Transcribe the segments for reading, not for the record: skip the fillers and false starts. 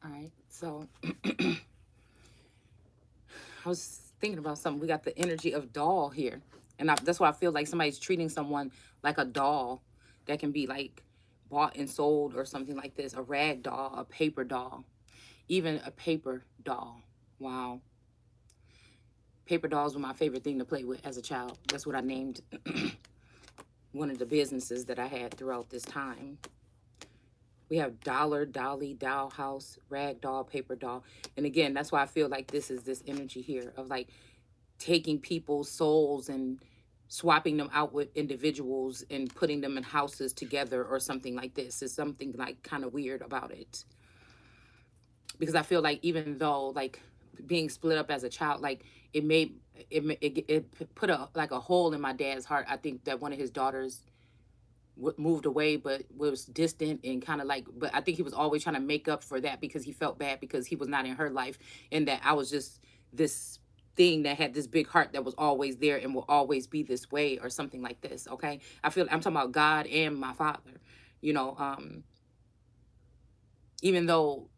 All right. So I was thinking about something. We got the energy of doll here. And that's why I feel like somebody's treating someone like a doll that can be like bought and sold or something like this. A rag doll, a paper doll, even a paper doll. Wow. Paper dolls were my favorite thing to play with as a child. That's what I named one of the businesses that I had throughout this time. We have dollar, dolly, doll house, rag doll, paper doll. And again, that's why I feel like this is this energy here of like taking people's souls and swapping them out with individuals and putting them in houses together or something like this. Is something like kind of weird about it. Because I feel like even though like being split up as a child, like it made it put a like a hole in my dad's heart. I think that one of his daughters moved away but was distant and kind of like, but I think he was always trying to make up for that because he felt bad because he was not in her life, and that I was just this thing that had this big heart that was always there and will always be this way or something like this. Okay, I feel I'm talking about God and my father, you know. Even though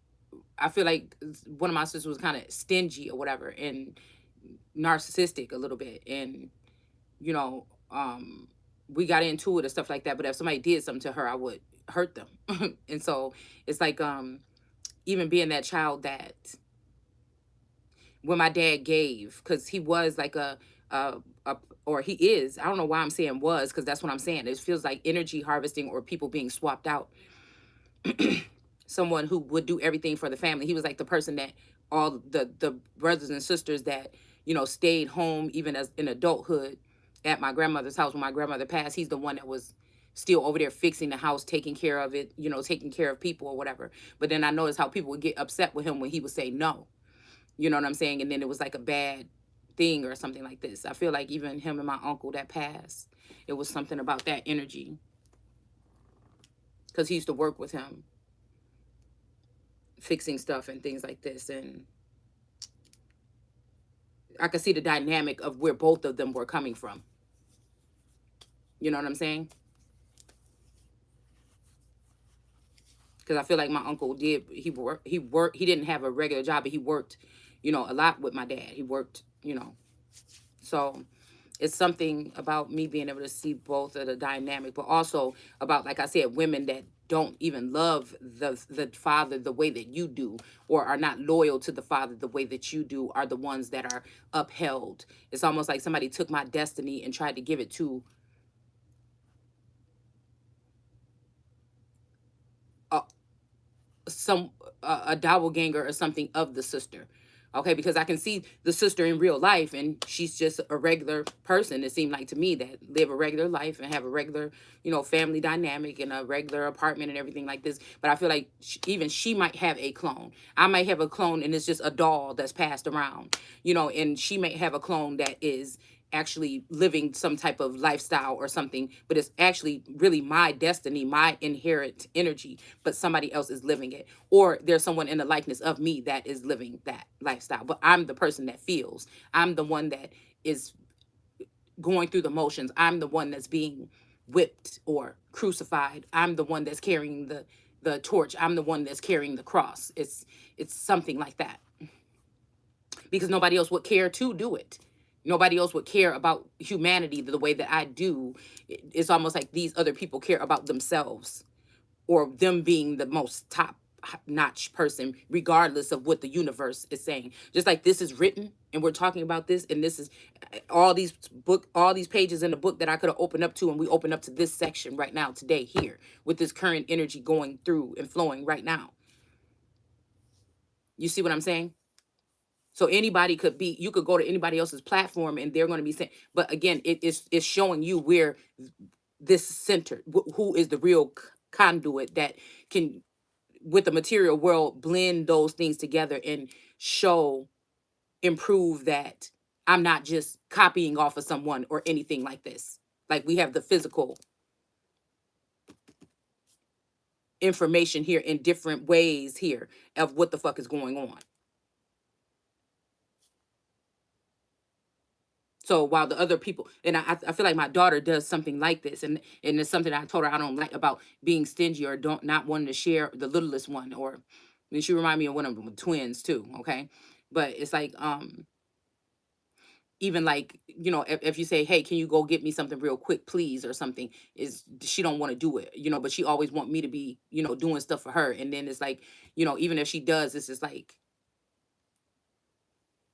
I feel like one of my sisters was kind of stingy or whatever and narcissistic a little bit, and you know, we got into it and stuff like that. But if somebody did something to her, I would hurt them. And so it's like, even being that child that when my dad gave, because he was like a, a, or he is, I don't know why I'm saying was, because that's what I'm saying. It feels like energy harvesting or people being swapped out. Someone who would do everything for the family. He was like the person that all the brothers and sisters that, you know, stayed home even as in adulthood at my grandmother's house when my grandmother passed. He's the one that was still over there fixing the house, taking care of it, you know, taking care of people or whatever. But then I noticed how people would get upset with him when he would say no. You know what I'm saying? And then it was like a bad thing or something like this. I feel like even him and my uncle that passed, it was something about that energy because he used to work with him fixing stuff and things like this. And I could see the dynamic of where both of them were coming from. You know what I'm saying? Because I feel like my uncle did, he didn't have a regular job, but he worked, you know, a lot with my dad. He worked, you know. So it's something about me being able to see both of the dynamic, but also about, like I said, women that don't even love the father the way that you do, or are not loyal to the father the way that you do, are the ones that are upheld. It's almost like somebody took my destiny and tried to give it to a, a doppelganger or something of the sister. Okay, because I can see the sister in real life and she's just a regular person. It seemed like to me that live a regular life and have a regular, you know, family dynamic and a regular apartment and everything like this. But I feel like even she might have a clone. I might have a clone and it's just a doll that's passed around, you know, and she may have a clone that is actually living some type of lifestyle or something, but it's actually really my destiny, my inherent energy, but somebody else is living it. Or there's someone in the likeness of me that is living that lifestyle, but I'm the person that feels. I'm the one that is going through the motions. I'm the one that's being whipped or crucified. I'm the one that's carrying the torch. I'm the one that's carrying the cross. It's something like that, because nobody else would care to do it. Nobody else would care about humanity the way that I do. It's almost like these other people care about themselves, or them being the most top notch person, regardless of what the universe is saying. Just like this is written and we're talking about this, and this is all these pages in the book that I could have opened up to, and we open up to this section right now, today, here, with this current energy going through and flowing right now. You see what I'm saying? So anybody could be, you could go to anybody else's platform and they're going to be saying, but again, it's showing you where this center, who is the real conduit that can, with the material world, blend those things together and show, improve that I'm not just copying off of someone or anything like this. Like we have the physical information here in different ways here of what the fuck is going on. So while the other people, and I feel like my daughter does something like this, and it's something I told her I don't like about being stingy or don't not wanting to share the littlest one, or And she remind me of one of them twins too. Okay. But it's like, even like, if you say, hey, can you go get me something real quick, please, or something, is she don't want to do it, but she always want me to be, doing stuff for her. And then it's like, even if she does, it's just like,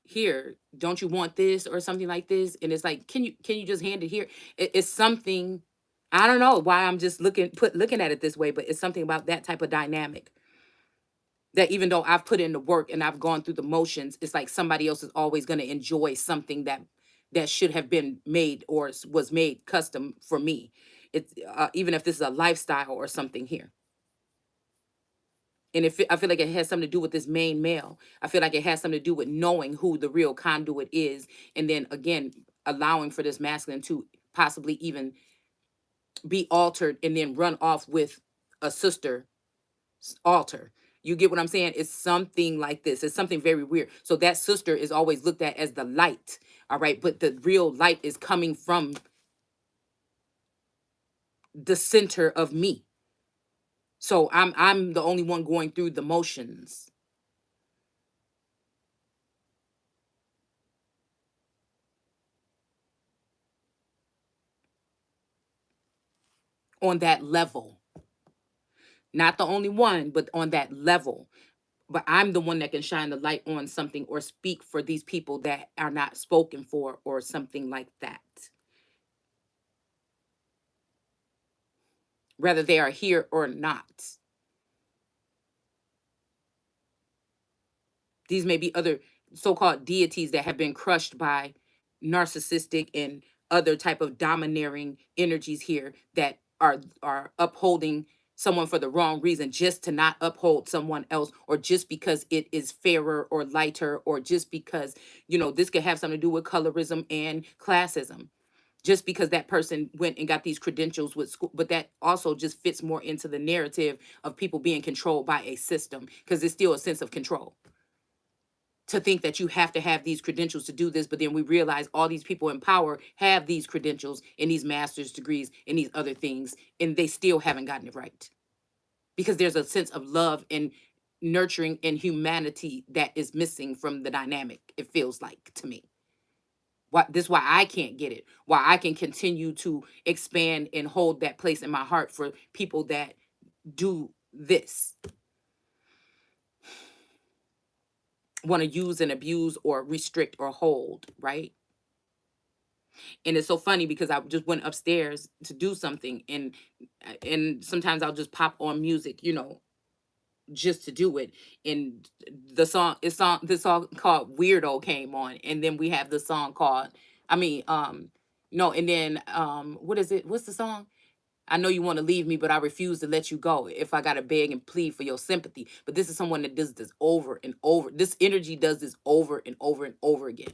here, don't you want this or something like this? And it's like, can you just hand it here? It's something, I don't know why I'm just looking at it this way, but it's something about that type of dynamic, that even though I've put in the work and I've gone through the motions, it's like somebody else is always going to enjoy something that should have been made or was made custom for me. It's even if this is a lifestyle or something here. And I feel like it has something to do with this main male. I feel like it has something to do with knowing who the real conduit is, and then again allowing for this masculine to possibly even be altered and then run off with a sister altar. You get what I'm saying? It's something like this. It's something very weird. So that sister is always looked at as the light, all right? But the real light is coming from the center of me. So I'm the only one going through the motions on that level. Not the only one, but on that level. But I'm the one that can shine the light on something or speak for these people that are not spoken for or something like that. Whether they are here or not. These may be other so-called deities that have been crushed by narcissistic and other type of domineering energies here that are upholding someone for the wrong reason, just to not uphold someone else, or just because it is fairer or lighter, or just because this could have something to do with colorism and classism, just because that person went and got these credentials with school. But that also just fits more into the narrative of people being controlled by a system, because it's still a sense of control to think that you have to have these credentials to do this. But then we realize all these people in power have these credentials and these master's degrees and these other things, and they still haven't gotten it right, because there's a sense of love and nurturing and humanity that is missing from the dynamic, it feels like to me. This is why I can't get it, why I can continue to expand and hold that place in my heart for people that do this, want to use and abuse or restrict or hold, right? And it's so funny because I just went upstairs to do something, and sometimes I'll just pop on music, just to do it. And this song called Weirdo came on, and then we have the song called, I mean, no, and then what is it? What's the song? I know you want to leave me, but I refuse to let you go. If I gotta beg and plead for your sympathy. But this is someone that does this over and over. This energy does this over and over and over again.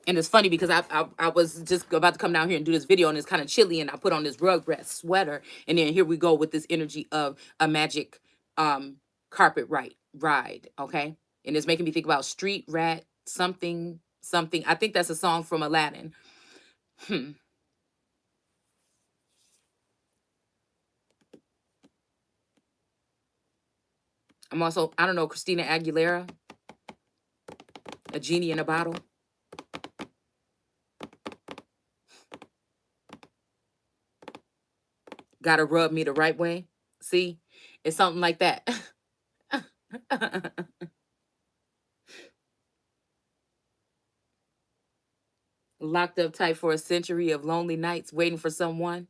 And it's funny because I was just about to come down here and do this video, and it's kind of chilly, and I put on this Rugrat sweater, and then here we go with this energy of a magic carpet ride, okay? And it's making me think about Street Rat something something. I think that's a song from Aladdin. Hmm. I'm also, I don't know, Christina Aguilera, A Genie in a Bottle. Gotta rub me the right way. See, it's something like that. Locked up tight for a century of lonely nights, waiting for someone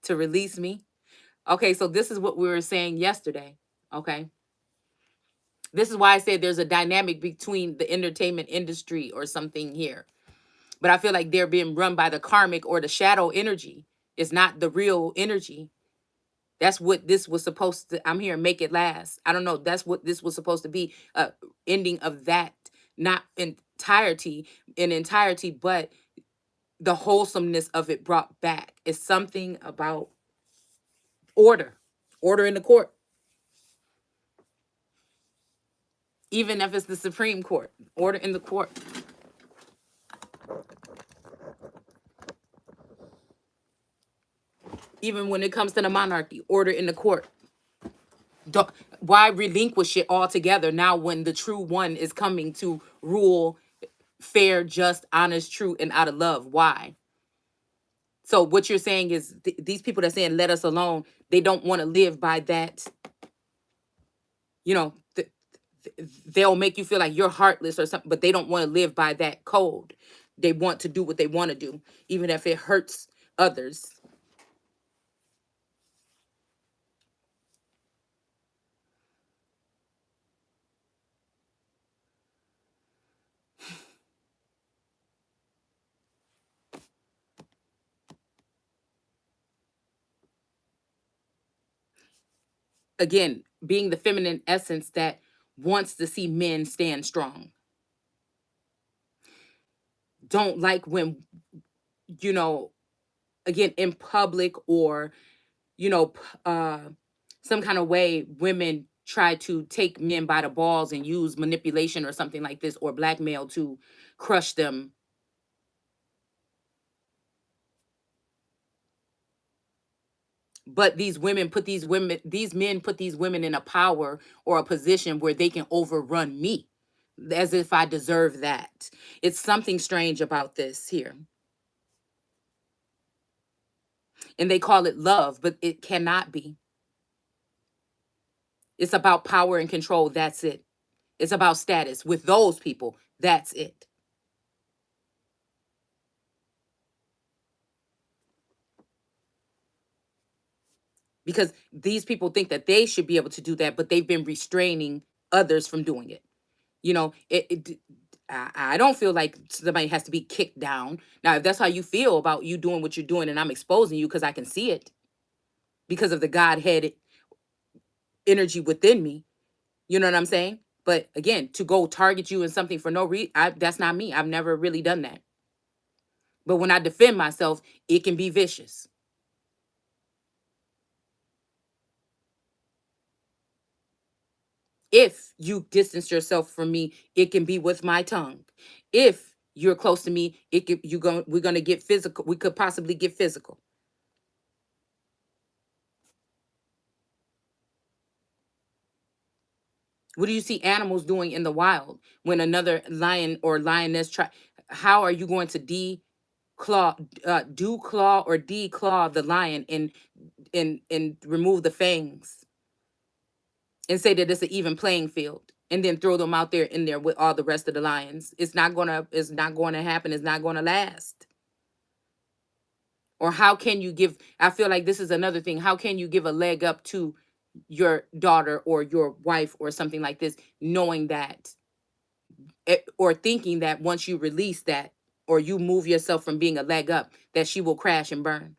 to release me. Okay, so this is what we were saying yesterday. Okay. This is why I said there's a dynamic between the entertainment industry or something here. But I feel like they're being run by the karmic or the shadow energy. It's not the real energy. That's what this was supposed to. I'm here, make it last. I don't know. That's what this was supposed to be. Ending of that, not in entirety, but the wholesomeness of it brought back. It's something about order, order in the court, even if it's the Supreme Court, order in the court. Even when it comes to the monarchy, order in the court. Don't, why relinquish it altogether now when the true one is coming to rule fair, just, honest, true, and out of love? Why? So what you're saying is these people that are saying let us alone, they don't want to live by that. You know, they'll make you feel like you're heartless or something, but they don't want to live by that code. They want to do what they want to do, even if it hurts others. Again, being the feminine essence that wants to see men stand strong. Don't like when, you know, again, in public or, you know, some kind of way, women try to take men by the balls and use manipulation or something like this, or blackmail to crush them. But these men put these women in a power or a position where they can overrun me as if I deserve that. It's something strange about this here. And they call it love, but it cannot be. It's about power and control. That's it. It's about status with those people. That's it. Because these people think that they should be able to do that, but they've been restraining others from doing it. You know, I don't feel like somebody has to be kicked down. Now, if that's how you feel about you doing what you're doing, and I'm exposing you because I can see it because of the Godhead energy within me, you know what I'm saying? But again, to go target you in something for no reason, that's not me. I've never really done that. But when I defend myself, it can be vicious. If you distance yourself from me, it can be with my tongue. If you're close to me, we're gonna get physical. We could possibly get physical. What do you see animals doing in the wild when another lion or lioness try? How are you going to claw or declaw the lion and remove the fangs and say that it's an even playing field and then throw them out there in there with all the rest of the lions? It's not gonna happen. It's not gonna last. Or how can you give? I feel like this is another thing. How can you give a leg up to your daughter or your wife or something like this, knowing that or thinking that once you release that or you move yourself from being a leg up, that she will crash and burn?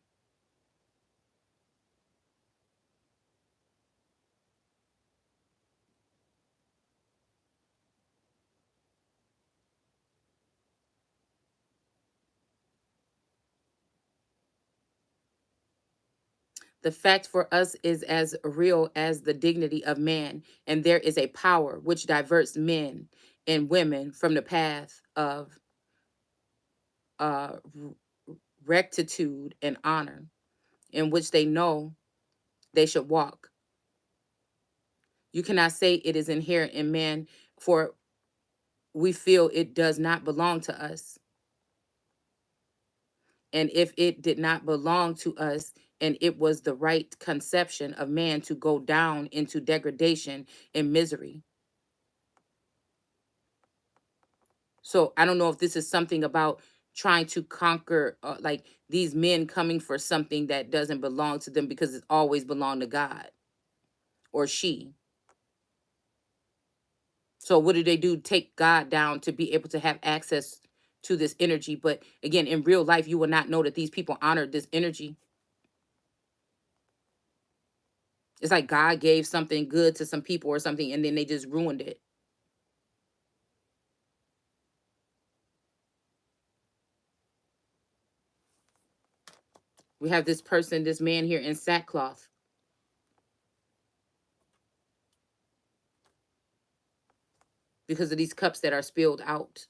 The fact for us is as real as the dignity of man, and there is a power which diverts men and women from the path of rectitude and honor, in which they know they should walk. You cannot say it is inherent in man, for we feel it does not belong to us. And if it did not belong to us, and it was the right conception of man to go down into degradation and misery. So I don't know if this is something about trying to conquer, like these men coming for something that doesn't belong to them because it's always belonged to God or she. So what do they do? Take God down to be able to have access to this energy. But again, in real life, you will not know that these people honored this energy. It's like God gave something good to some people or something, and then they just ruined it. We have this person, this man here in sackcloth because of these cups that are spilled out.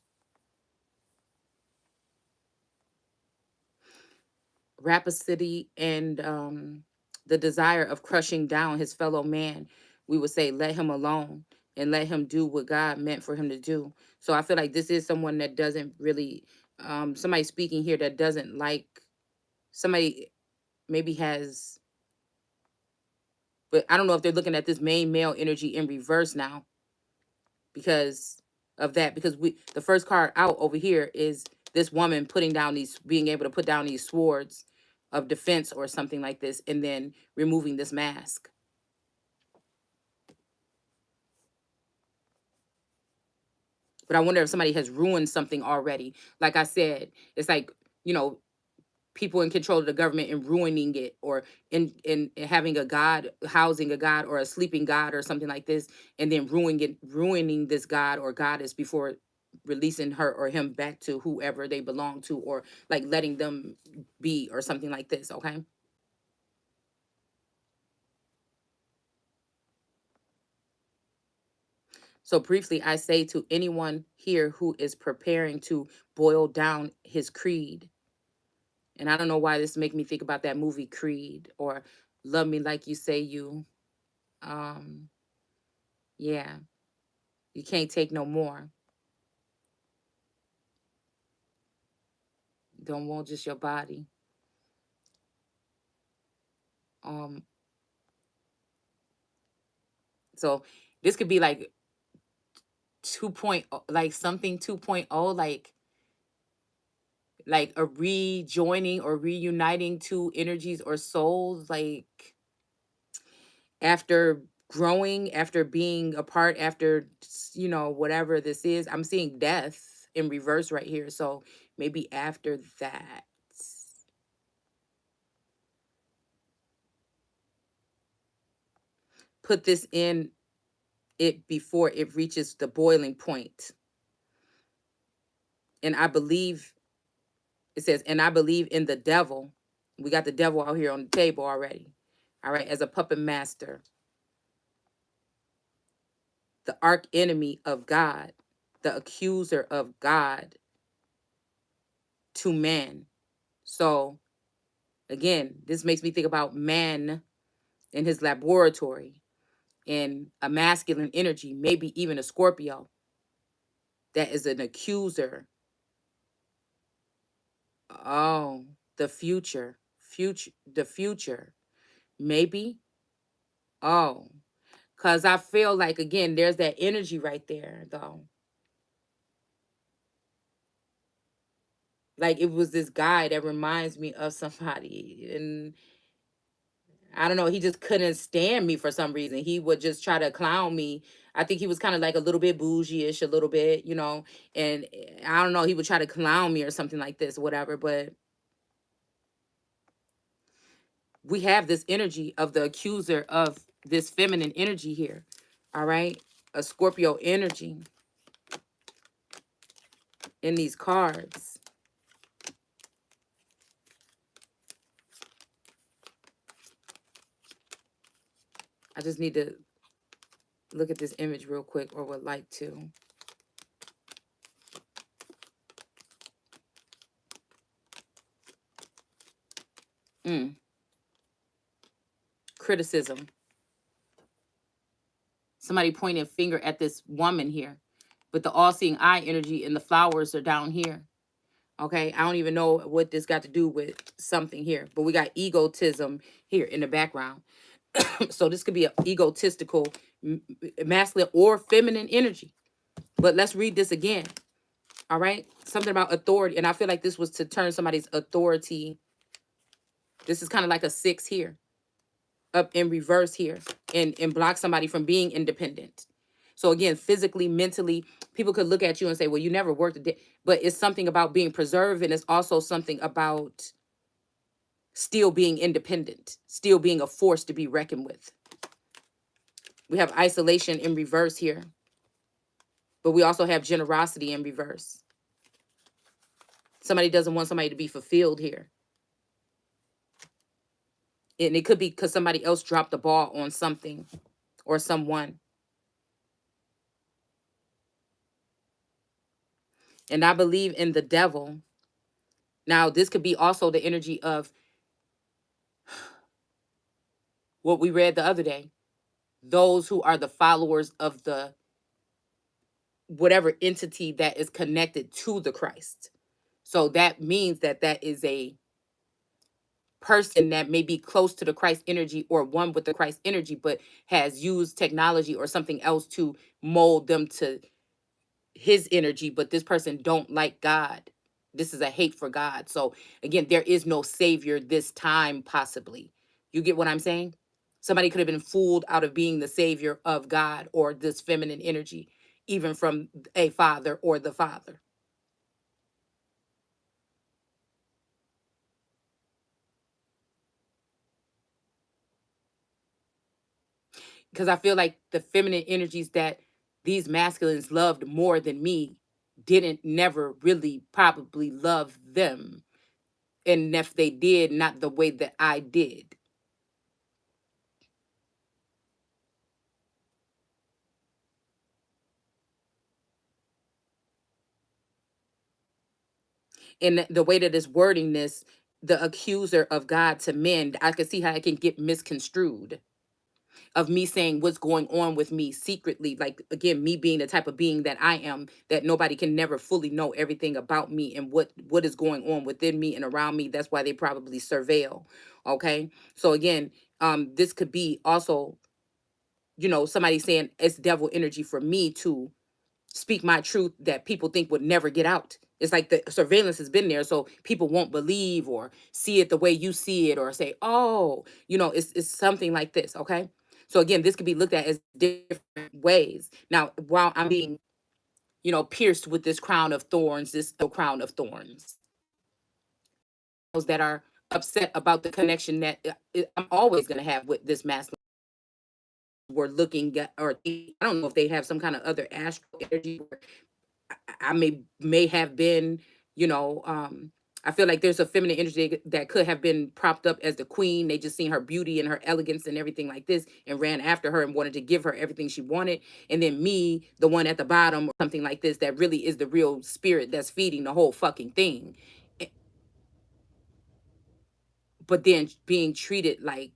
rapacity and the desire of crushing down his fellow man, we would say, let him alone and let him do what God meant for him to do. So I feel like this is someone that doesn't really, somebody speaking here that doesn't like, somebody maybe has, but I don't know if they're looking at this main male energy in reverse now because of that. Because the first card out over here is this woman putting down these, being able to put down these swords of defense or something like this, and then removing this mask. But I wonder if somebody has ruined something already. Like I said, it's like, you know, people in control of the government and ruining it, or in having a god, housing a god or a sleeping god or something like this, and then ruining this god or goddess before releasing her or him back to whoever they belong to, or like letting them be or something like this. Okay. So briefly, I say to anyone here who is preparing to boil down his creed, and I don't know why this make me think about that movie Creed, or Love Me Like You Say You. um yeah, you can't take no more. Don't want just your body. um so this could be like 2.0, like something 2.0, like a rejoining or reuniting two energies or souls, like after growing, after being apart, after, whatever this is. I'm seeing death in reverse right here. So maybe after that, put this in it before it reaches the boiling point. And I believe, it says, and I believe in the devil. We got the devil out here on the table already. All right, as a puppet master, the arch enemy of God, the accuser of God to man. So again, this makes me think about man in his laboratory, and a masculine energy, maybe even a Scorpio, that is an accuser. Oh, the the future, maybe. Oh, because I feel like, again, there's that energy right there, though. Like it was this guy that reminds me of somebody. And I don't know, he just couldn't stand me for some reason. He would just try to clown me. I think he was kind of like a little bit bougie-ish, a little bit, and I don't know, he would try to clown me or something like this, whatever. But we have this energy of the accuser of this feminine energy here. All right. A Scorpio energy in these cards. I just need to look at this image real quick, or would like to. Criticism. Somebody pointing a finger at this woman here, but the all-seeing eye energy and the flowers are down here. Okay, I don't even know what this got to do with something here, but we got egotism here in the background. So this could be an egotistical masculine or feminine energy. But let's read this again. All right, something about authority, and I feel like this was to turn somebody's authority. This is kind of like a 6 here, up in reverse here, and block somebody from being independent. So again, physically, mentally, people could look at you and say, well, you never worked a day. But it's something about being preserved, and it's also something about still being independent, still being a force to be reckoned with. We have isolation in reverse here, but we also have generosity in reverse. Somebody doesn't want somebody to be fulfilled here. And it could be because somebody else dropped the ball on something or someone. And I believe in the devil. Now, this could be also the energy of what we read the other day, those who are the followers of the whatever entity that is connected to the Christ. So that means that that is a person that may be close to the Christ energy or one with the Christ energy, but has used technology or something else to mold them to his energy. But this person don't like God. This is a hate for God. So again, there is no savior this time, possibly. You get what I'm saying? Somebody could have been fooled out of being the savior of God or this feminine energy, even from a father or the father. Because I feel like the feminine energies that these masculines loved more than me didn't never really probably love them. And if they did, not the way that I did. And the way that it's wording this, the accuser of God to men, I can see how it can get misconstrued of me saying what's going on with me secretly. Like, again, me being the type of being that I am, that nobody can never fully know everything about me and what is going on within me and around me. That's why they probably surveil. Okay. So again, this could be also, somebody saying it's devil energy for me to speak my truth that people think would never get out. It's like the surveillance has been there, so people won't believe or see it the way you see it, or say, "Oh, it's something like this." Okay, so again, this could be looked at as different ways. Now, while I'm being, pierced with this crown of thorns, this crown of thorns, those that are upset about the connection that I'm always going to have with this masculine. We're looking at, or I don't know if they have some kind of other astral energy. I may have been, you know, I feel like there's a feminine energy that could have been propped up as the queen. They just seen her beauty and her elegance and everything like this and ran after her and wanted to give her everything she wanted. And then me, the one at the bottom or something like this, that really is the real spirit that's feeding the whole fucking thing. Eh, But then being treated like,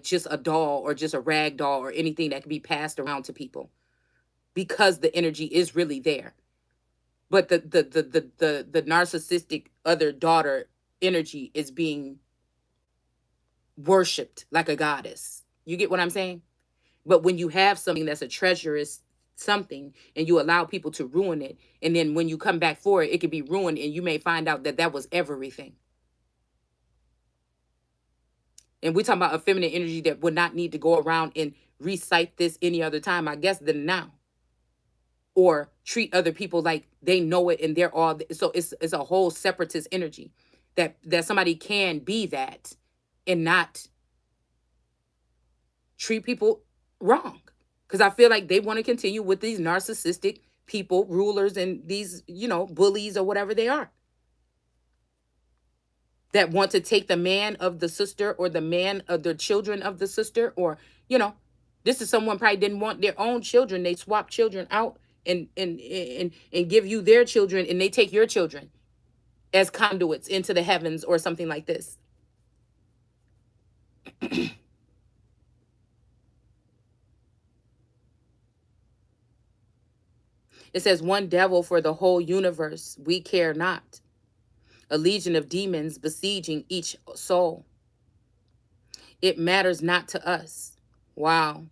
just a doll or just a rag doll or anything that can be passed around to people because the energy is really there. But the narcissistic other daughter energy is being worshipped like a goddess. You get what I'm saying? But when you have something that's a treacherous something and you allow people to ruin it, and then when you come back for it, it can be ruined, and you may find out that that was everything. And we're talking about a feminine energy that would not need to go around and recite this any other time, I guess, than now, or treat other people like they know it and they're all. So it's a whole separatist energy that somebody can be that and not treat people wrong, because I feel like they want to continue with these narcissistic people, rulers, and these bullies or whatever they are, that want to take the man of the sister or the man of the children of the sister, or you know this is someone probably didn't want their own children, they swap children out and give you their children, and they take your children as conduits into the heavens or something like this. It says, one devil for the whole universe, we care not. A legion of demons besieging each soul. It matters not to us. Wow.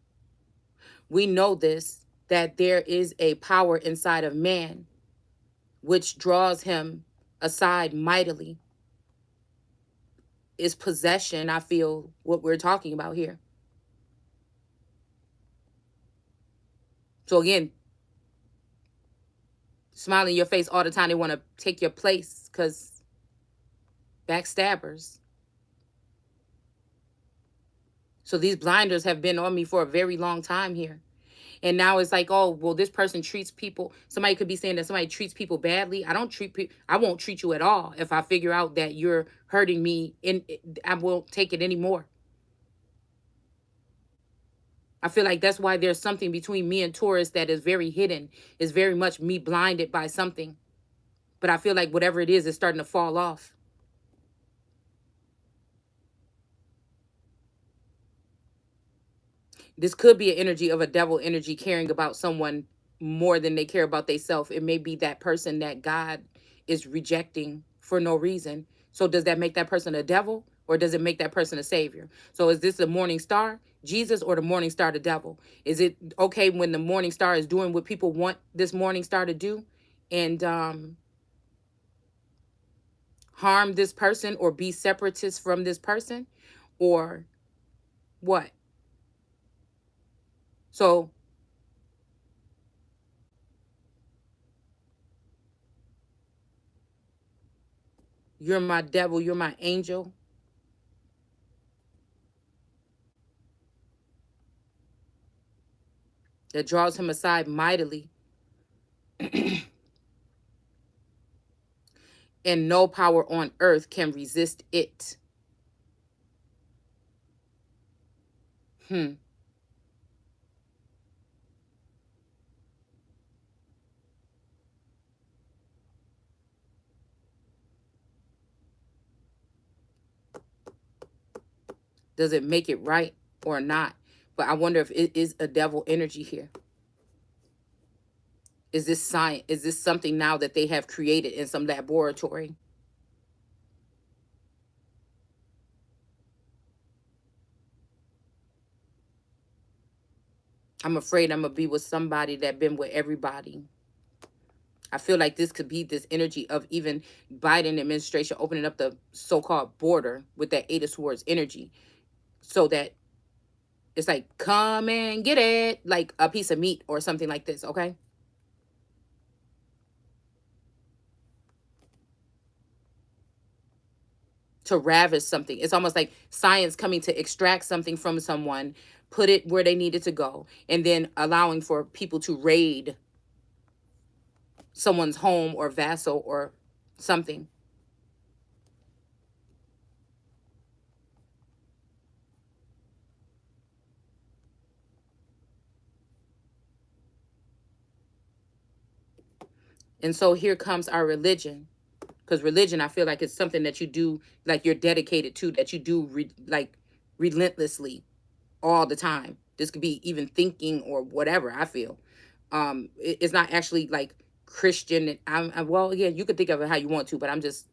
We know this, that there is a power inside of man which draws him aside mightily. Is possession, I feel, what we're talking about here. So again, smiling in your face all the time, they want to take your place because backstabbers. So these blinders have been on me for a very long time here. And now it's like, oh, well, this person treats people. Somebody could be saying that somebody treats people badly. I don't treat people. I won't treat you at all. If I figure out that you're hurting me, I won't take it anymore. I feel like that's why there's something between me and Taurus that is very hidden. Is very much me blinded by something. But I feel like whatever it is starting to fall off. This could be an energy of a devil energy caring about someone more than they care about themselves. It may be that person that God is rejecting for no reason. So does that make that person a devil, or does it make that person a savior? So is this the morning star, Jesus, or the morning star, the devil? Is it okay when the morning star is doing what people want this morning star to do, and harm this person or be separatist from this person, or what? So you're my devil, you're my angel, that draws him aside mightily, and no power on earth can resist it. Hmm. Does it make it right or not? But I wonder if it is a devil energy here. Is this science? Is this something now that they have created in some laboratory? I'm afraid I'm gonna be with somebody that been with everybody. I feel like this could be this energy of even Biden administration opening up the so-called border with that Eight of Swords energy, so that it's like, come and get it, like a piece of meat or something like this, okay? To ravish something. It's almost like science coming to extract something from someone, put it where they needed to go, and then allowing for people to raid someone's home or vassal or something. And so here comes our religion. Because religion, I feel like it's something that you do, like you're dedicated to, that you do like relentlessly all the time. This could be even thinking or whatever, I feel. It's not actually like Christian. Well, again, you could think of it how you want to, but I'm just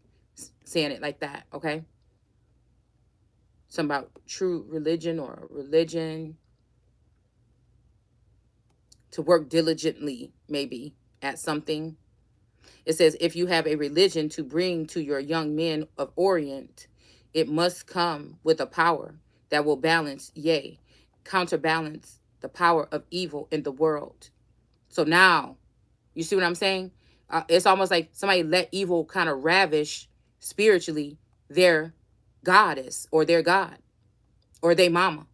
saying it like that, okay? Something about true religion or religion, to work diligently, maybe, at something. It says, if you have a religion to bring to your young men of Orient, it must come with a power that will balance, yea, counterbalance the power of evil in the world. So now, you see what I'm saying? It's almost like somebody let evil kind of ravish spiritually their goddess or their god or their mama.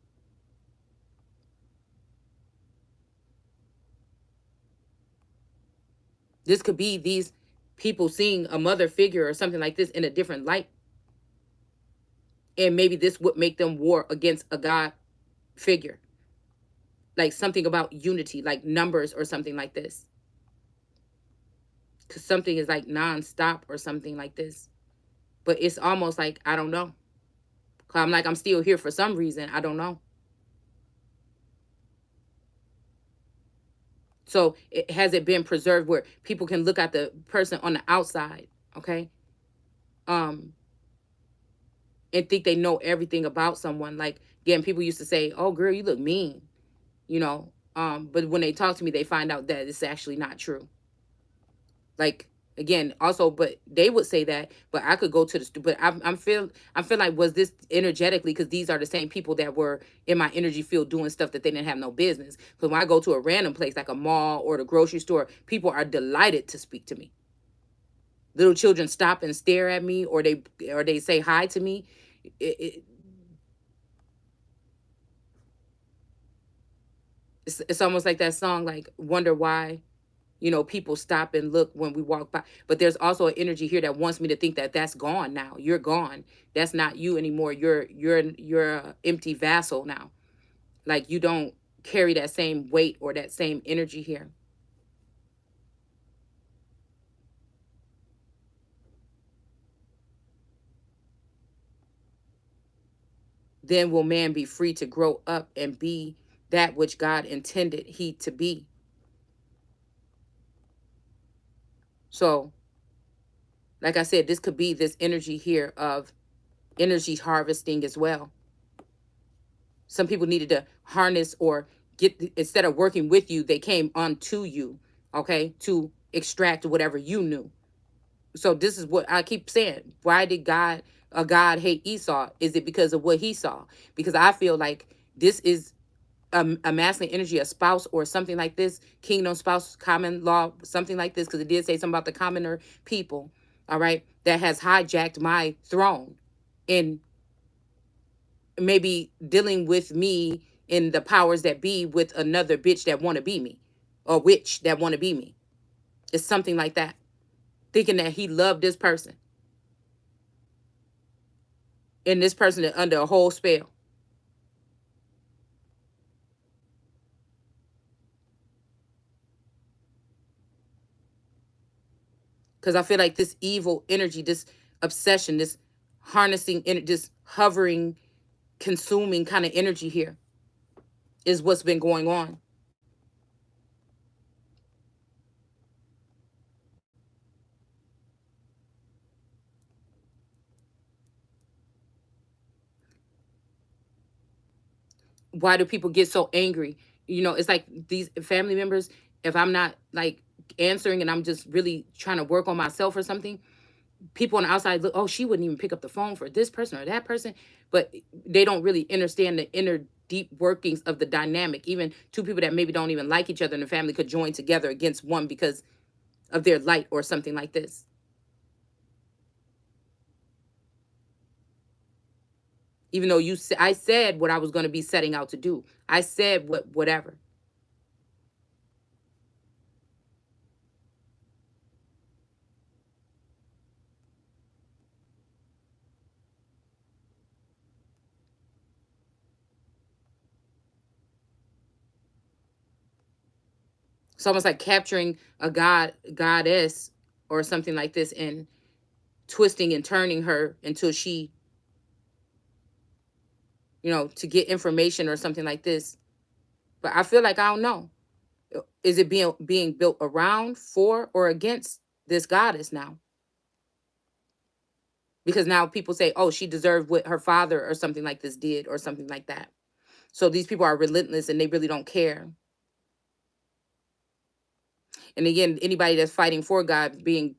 This could be these people seeing a mother figure or something like this in a different light. And maybe this would make them war against a god figure, like something about unity, like numbers or something like this. Because something is like nonstop or something like this. But it's almost like, I don't know. I'm like, I'm still here for some reason. I don't know. So it has it been preserved where people can look at the person on the outside, okay? Um, and think they know everything about someone. Like, again, people used to say, oh girl, you look mean, you know. But when they talk to me, they find out that it's actually not true. Like, again, also, but they would say that, but I could go to the but I feel like, was this energetically, because these are the same people that were in my energy field doing stuff that they didn't have no business. Because when I go to a random place like a mall or the grocery store, people are delighted to speak to me. Little children stop and stare at me, or they say hi to me. it, it's almost like that song, like, wonder why, people stop and look when we walk by. But there's also an energy here that wants me to think that that's gone now. You're gone. That's not you anymore. You're a empty vassal now. Like, you don't carry that same weight or that same energy here. Then will man be free to grow up and be that which God intended he to be. So, like I said, this could be this energy here of energy harvesting as well. Some people needed to harness or get, instead of working with you, they came onto you, okay, to extract whatever you knew. So this is what I keep saying. Why did God hate Esau? Is it because of what he saw? Because I feel like this is a masculine energy, a spouse or something like this, kingdom spouse, common law, something like this, because it did say something about the commoner people, all right, that has hijacked my throne and maybe dealing with me in the powers that be with another bitch that want to be me, or witch that want to be me. It's something like that, thinking that he loved this person and this person is under a whole spell. Because I feel like this evil energy, this obsession, this harnessing, this hovering, consuming kind of energy here is what's been going on. Why do people get so angry? You know, it's like these family members, if I'm not like answering and I'm just really trying to work on myself or something, people on the outside look, oh, she wouldn't even pick up the phone for this person or that person. But they don't really understand the inner deep workings of the dynamic. Even two people that maybe don't even like each other in the family could join together against one because of their light or something like this. Even though I said what I was going to be setting out to do. I said whatever. It's almost like capturing a goddess or something like this and twisting and turning her until she, to get information or something like this. But I feel like I don't know. Is it being built around, for, or against this goddess now? Because now people say, oh, she deserved what her father or something like this did or something like that. So these people are relentless and they really don't care. And again, anybody that's fighting for God being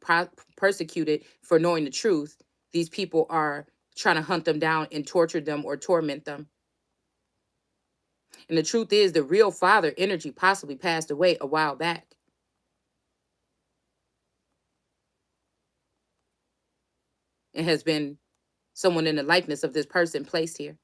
persecuted for knowing the truth, these people are trying to hunt them down and torture them or torment them. And the truth is, the real father energy possibly passed away a while back. And has been someone in the likeness of this person placed here.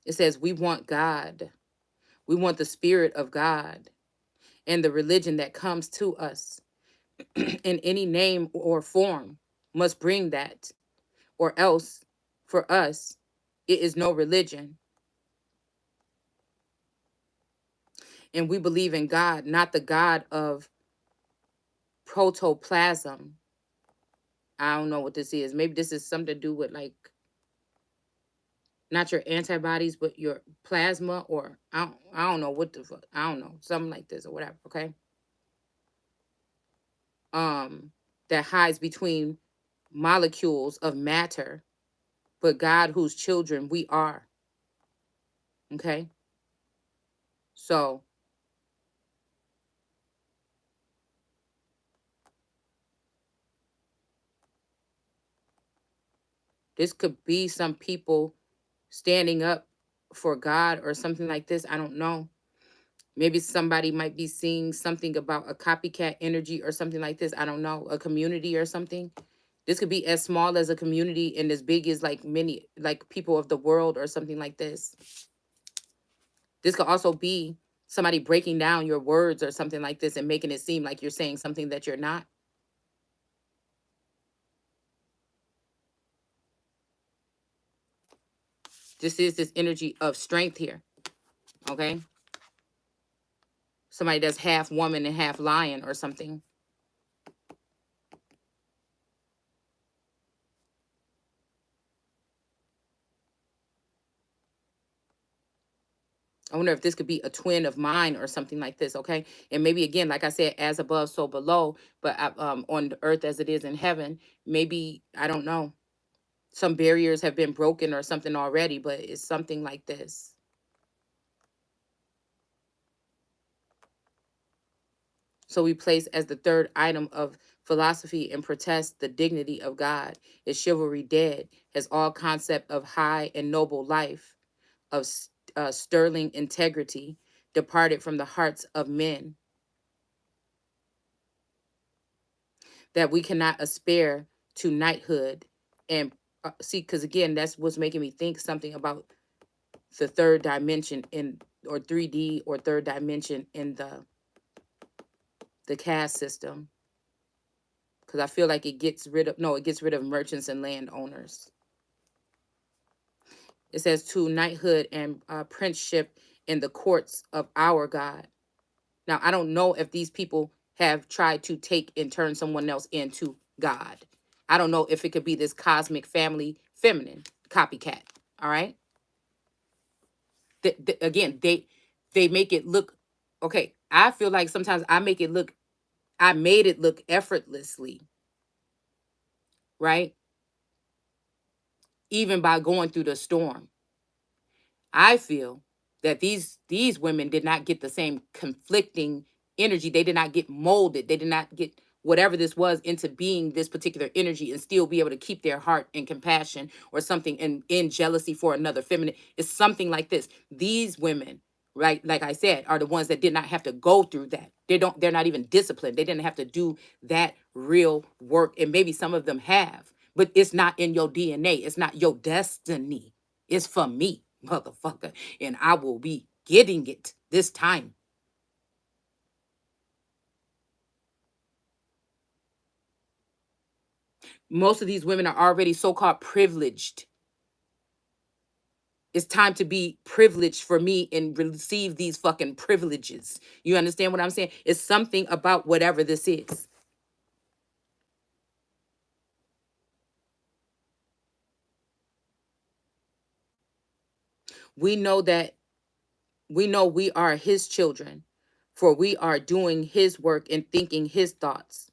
It says, we want God. We want the spirit of God and the religion that comes to us in any name or form must bring that, or else for us, it is no religion. And we believe in God, not the God of protoplasm. I don't know what this is. Maybe this is something to do with like not your antibodies, but your plasma, or I don't know what the fuck. I don't know. Something like this or whatever, okay? That hides between molecules of matter, but God whose children we are. Okay? So this could be some people standing up for God or something like this. I don't know. Maybe somebody might be seeing something about a copycat energy or something like this. I don't know. A community or something. This could be as small as a community and as big as like many, like people of the world or something like this. This could also be somebody breaking down your words or something like this and making it seem like you're saying something that you're not. This is this energy of strength here. Okay. Somebody that's half woman and half lion or something. I wonder if this could be a twin of mine or something like this, okay? And maybe again, like I said, as above, so below, but on the earth as it is in heaven, maybe, I don't know. Some barriers have been broken or something already, but it's something like this. So we place as the third item of philosophy and protest the dignity of God. Is chivalry dead? Has all concept of high and noble life, of sterling integrity, departed from the hearts of men, that we cannot aspire to knighthood? And see, because again, that's what's making me think something about the third dimension in, or 3D or third dimension in the caste system. Because I feel like it gets rid of, no, it gets rid of merchants and landowners. It says to knighthood and princeship in the courts of our God. Now, I don't know if these people have tried to take and turn someone else into God. I don't know if it could be this cosmic family feminine copycat. All right. Again, they make it look okay. I feel like sometimes I made it look effortlessly, right? Even by going through the storm. I feel that these women did not get the same conflicting energy. They did not get molded. They did not get whatever this was into being this particular energy and still be able to keep their heart and compassion or something in jealousy for another feminine. It's something like this. These women, right, like I said, are the ones that did not have to go through that. They're not even disciplined. They didn't have to do that real work. And maybe some of them have, but it's not in your DNA. It's not your destiny. It's for me, motherfucker. And I will be getting it this time. Most of these women are already so-called privileged. It's time to be privileged for me and receive these fucking privileges. You understand what I'm saying? It's something about whatever this is. We know that we are his children, for we are doing his work and thinking his thoughts.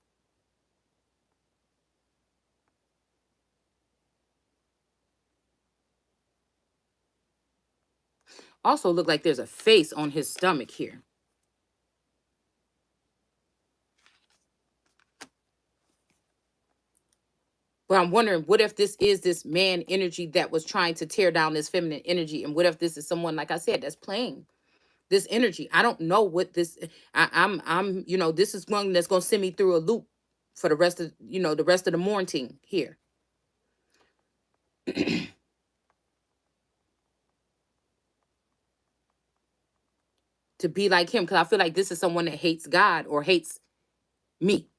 Also look like there's a face on his stomach here. But I'm wondering, what if this is this man energy that was trying to tear down this feminine energy? And what if this is someone, like I said, that's playing this energy? I don't know what this, I'm, this is one that's going to send me through a loop for the rest of, the rest of the morning here. To be like him, because I feel like this is someone that hates God or hates me,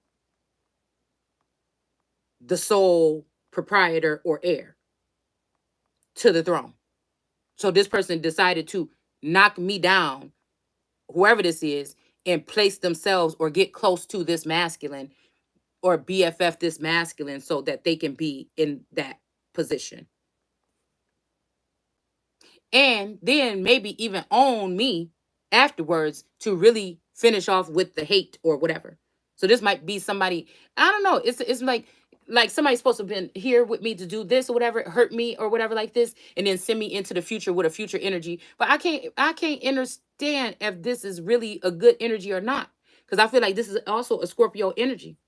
the sole proprietor or heir to the throne. So this person decided to knock me down, whoever this is, and place themselves or get close to this masculine or BFF this masculine so that they can be in that position. And then maybe even own me afterwards to really finish off with the hate or whatever. So this might be somebody, I don't know. It's like somebody's supposed to have been here with me to do this or whatever, hurt me or whatever like this, and then send me into the future with a future energy. But I can't understand if this is really a good energy or not. Because I feel like this is also a Scorpio energy.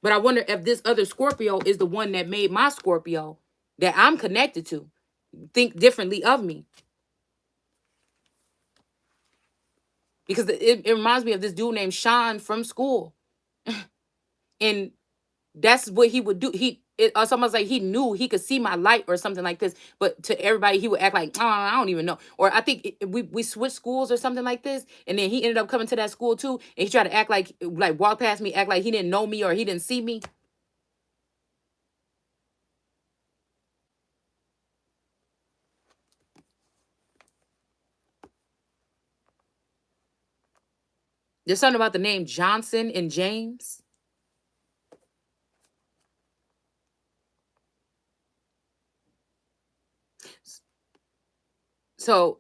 But I wonder if this other Scorpio is the one that made my Scorpio that I'm connected to think differently of me. Because it reminds me of this dude named Sean from school. And that's what he would do. It's almost like he knew he could see my light or something like this. But to everybody, he would act like, oh, I don't even know. Or I think we switched schools or something like this. And then he ended up coming to that school too. And he tried to act like walk past me, act like he didn't know me or he didn't see me. There's something about the name Johnson and James. So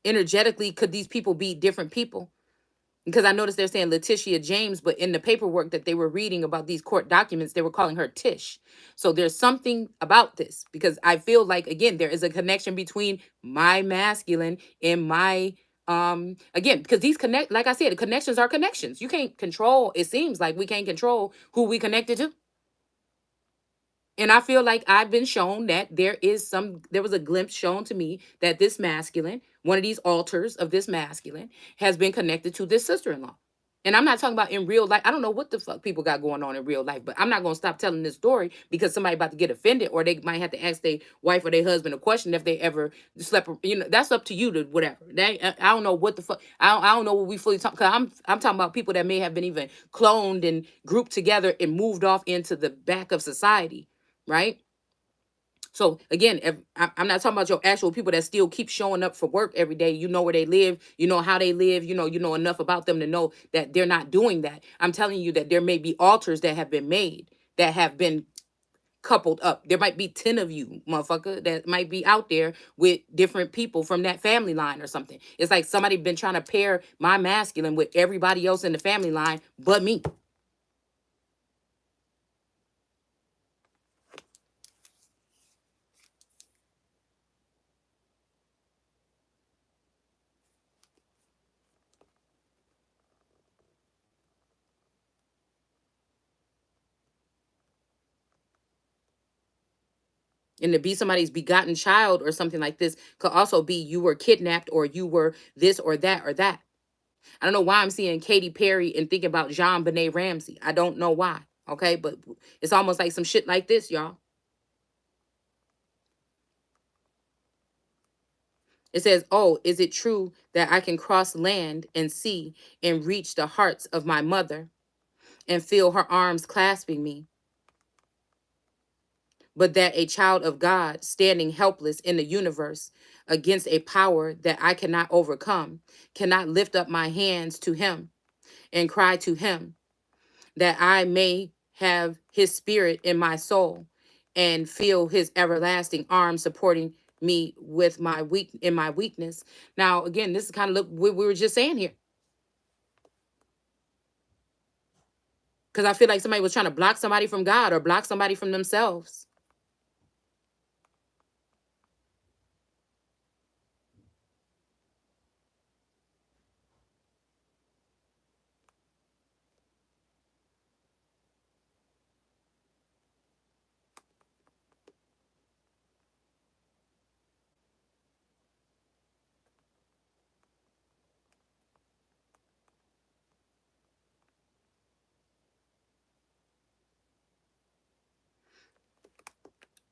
energetically, could these people be different people? Because I noticed they're saying Letitia James, but in the paperwork that they were reading about these court documents, they were calling her Tish. So there's something about this, because I feel like, again, there is a connection between my masculine and my again, because these connect, like I said, the connections are connections. You can't control, it seems like we can't control who we connected to. And I feel like I've been shown that there was a glimpse shown to me that this masculine, one of these altars of this masculine, has been connected to this sister-in-law. And I'm not talking about in real life. I don't know what the fuck people got going on in real life, but I'm not going to stop telling this story because somebody about to get offended, or they might have to ask their wife or their husband a question if they ever slept. That's up to you to whatever. I don't know what the fuck. I don't know what we fully talk. Cause I'm talking about people that may have been even cloned and grouped together and moved off into the back of society, right? So again, if I'm not talking about your actual people that still keep showing up for work every day. You know where they live, you know how they live, you know enough about them to know that they're not doing that. I'm telling you that there may be altars that have been made, that have been coupled up. There might be 10 of you, motherfucker, that might be out there with different people from that family line or something. It's like somebody been trying to pair my masculine with everybody else in the family line but me. And to be somebody's begotten child or something like this could also be you were kidnapped, or you were this or that or that. I don't know why I'm seeing Katy Perry and thinking about Jean Benet Ramsey. I don't know why. Okay, but it's almost like some shit like this, y'all. It says, "Oh, is it true that I can cross land and sea and reach the hearts of my mother and feel her arms clasping me, but that a child of God standing helpless in the universe against a power that I cannot overcome cannot lift up my hands to him and cry to him that I may have his spirit in my soul and feel his everlasting arm supporting me with my weakness." Now, again, this is kind of look what we were just saying here. Because I feel like somebody was trying to block somebody from God or block somebody from themselves.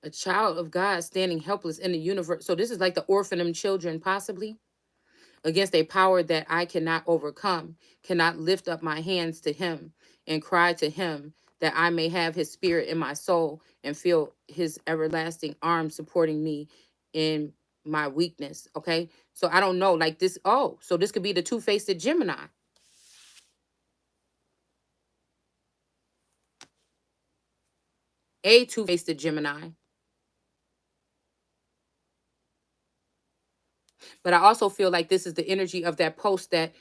A child of God standing helpless in the universe. So this is like the orphanum children, possibly, against a power that I cannot overcome, cannot lift up my hands to him and cry to him that I may have his spirit in my soul and feel his everlasting arm supporting me in my weakness. Okay. So I don't know, like this. Oh, so this could be the two-faced Gemini. A two-faced Gemini. But I also feel like this is the energy of that post that